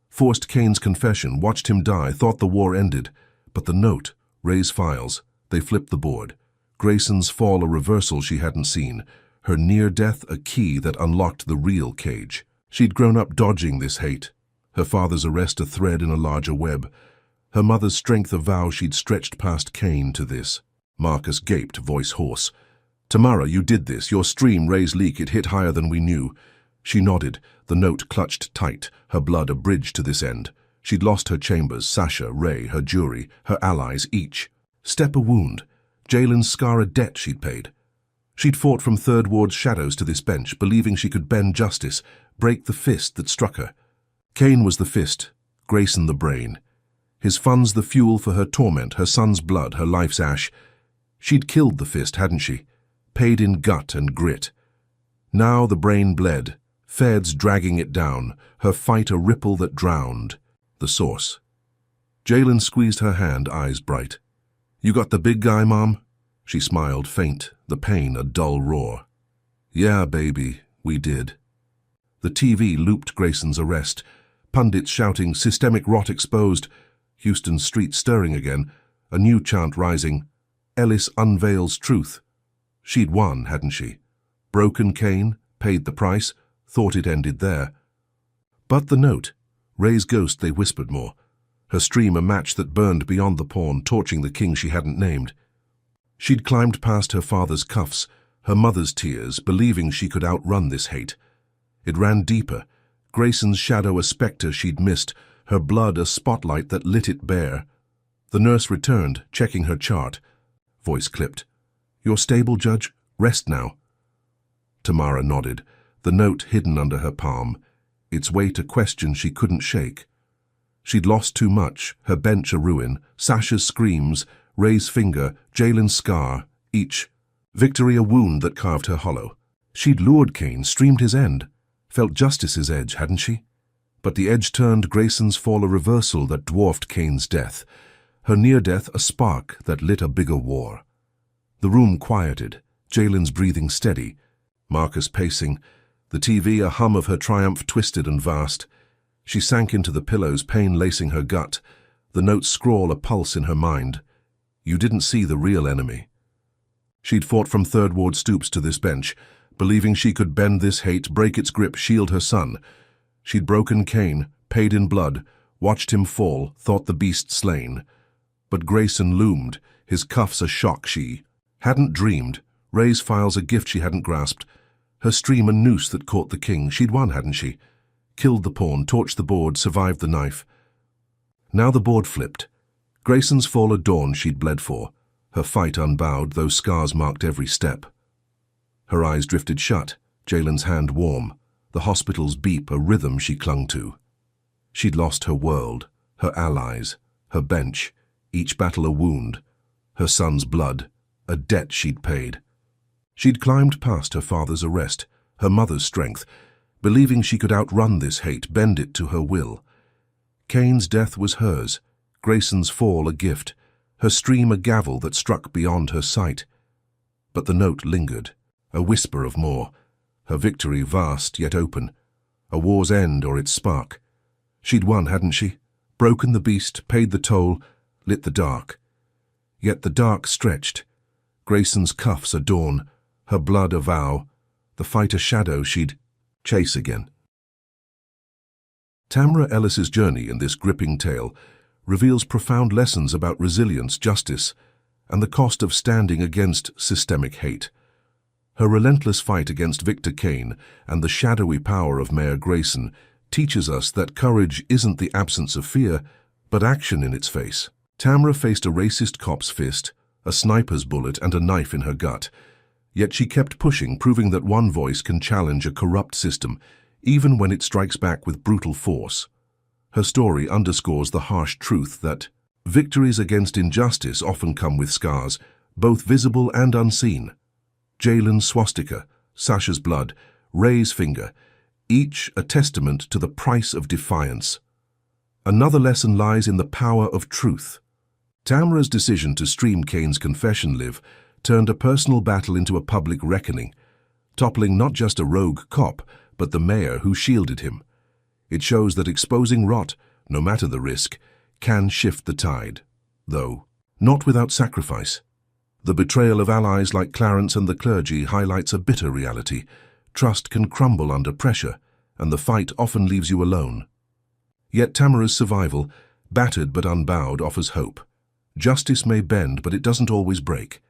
Forced Kane's confession, watched him die, thought the war ended. But the note, Ray's files, they flipped the board. Grayson's fall a reversal she hadn't seen, her near death a key that unlocked the real cage. She'd grown up dodging this hate, her father's arrest a thread in a larger web, her mother's strength a vow she'd stretched past Kane to this. Marcus gaped, voice hoarse. "Tamara, you did this. Your stream, Ray's leak, it hit higher than we knew." She nodded, the note clutched tight, her blood a bridge to this end. She'd lost her chambers, Sasha, Ray, her jury, her allies, each. Step a wound, Jalen's scar a debt she'd paid. She'd fought from Third Ward's shadows to this bench, believing she could bend justice, break the fist that struck her. Kane was the fist, Grayson the brain. His funds the fuel for her torment, her son's blood, her life's ash. She'd killed the fist, hadn't she? Paid in gut and grit. Now the brain bled, feds dragging it down, her fight a ripple that drowned. The source. Jalen squeezed her hand, eyes bright. "You got the big guy, Mom?" She smiled, faint, the pain a dull roar. "Yeah, baby, we did." The TV looped Grayson's arrest, pundits shouting, "Systemic rot exposed." Houston's streets stirring again, a new chant rising, "Ellis unveils truth." She'd won, hadn't she? Broken Kane, paid the price, thought it ended there. But the note, Ray's ghost, they whispered more. Her stream a match that burned beyond the pawn, torching the king she hadn't named. She'd climbed past her father's cuffs, her mother's tears, believing she could outrun this hate. It ran deeper, Grayson's shadow a spectre she'd missed, her blood a spotlight that lit it bare. The nurse returned, checking her chart. Voice clipped. "You're stable, Judge? Rest now." Tamara nodded, the note hidden under her palm, its weight a question she couldn't shake. She'd lost too much, her bench a ruin, Sasha's screams, Ray's finger, Jalen's scar, each. Victory a wound that carved her hollow. She'd lured Kane, streamed his end. Felt justice's edge, hadn't she? But the edge turned Grayson's fall a reversal that dwarfed Kane's death. Her near death a spark that lit a bigger war. The room quieted, Jalen's breathing steady, Marcus pacing, the TV a hum of her triumph twisted and vast. She sank into the pillows, pain lacing her gut, the note's scrawl a pulse in her mind. You didn't see the real enemy. She'd fought from Third Ward stoops to this bench, believing she could bend this hate, break its grip, shield her son. She'd broken Kane, paid in blood, watched him fall, thought the beast slain. But Grayson loomed, his cuffs a shock she hadn't dreamed, Ray's files a gift she hadn't grasped, her stream a noose that caught the king. She'd won, hadn't she? Killed the pawn, torched the board, survived the knife. Now the board flipped. Grayson's fall a dawn she'd bled for, her fight unbowed, those scars marked every step. Her eyes drifted shut, Jalen's hand warm, the hospital's beep a rhythm she clung to. She'd lost her world, her allies, her bench, each battle a wound, her son's blood, a debt she'd paid. She'd climbed past her father's arrest, her mother's strength, believing she could outrun this hate, bend it to her will. Kane's death was hers, Grayson's fall a gift, her stream a gavel that struck beyond her sight. But the note lingered, a whisper of more, her victory vast yet open, a war's end or its spark. She'd won, hadn't she? Broken the beast, paid the toll, lit the dark. Yet the dark stretched, Grayson's cuffs a dawn, her blood a vow, the fight a shadow she'd chase again. Tamara Ellis's journey in this gripping tale reveals profound lessons about resilience, justice, and the cost of standing against systemic hate. Her relentless fight against Victor Kane and the shadowy power of Mayor Grayson teaches us that courage isn't the absence of fear, but action in its face. Tamara faced a racist cop's fist, a sniper's bullet, and a knife in her gut. Yet she kept pushing, proving that one voice can challenge a corrupt system, even when it strikes back with brutal force. Her story underscores the harsh truth that victories against injustice often come with scars, both visible and unseen. Jalen's swastika, Sasha's blood, Ray's finger, each a testament to the price of defiance. Another lesson lies in the power of truth. Tamara's decision to stream Kane's confession live turned a personal battle into a public reckoning, toppling not just a rogue cop, but the mayor who shielded him. It shows that exposing rot, no matter the risk, can shift the tide, though not without sacrifice. The betrayal of allies like Clarence and the clergy highlights a bitter reality. Trust can crumble under pressure, and the fight often leaves you alone. Yet Tamara's survival, battered but unbowed, offers hope. Justice may bend, but it doesn't always break.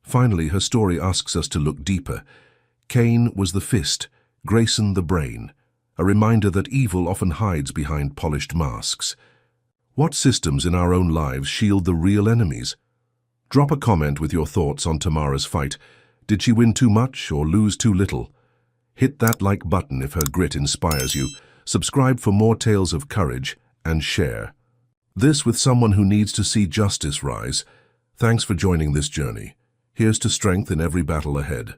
Finally, her story asks us to look deeper. Kane was the fist, Grayson the brain, a reminder that evil often hides behind polished masks. What systems in our own lives shield the real enemies? Drop a comment with your thoughts on Tamara's fight. Did she win too much or lose too little? Hit that like button if her grit inspires you. Subscribe for more tales of courage, and share this with someone who needs to see justice rise. Thanks for joining this journey. Here's to strength in every battle ahead.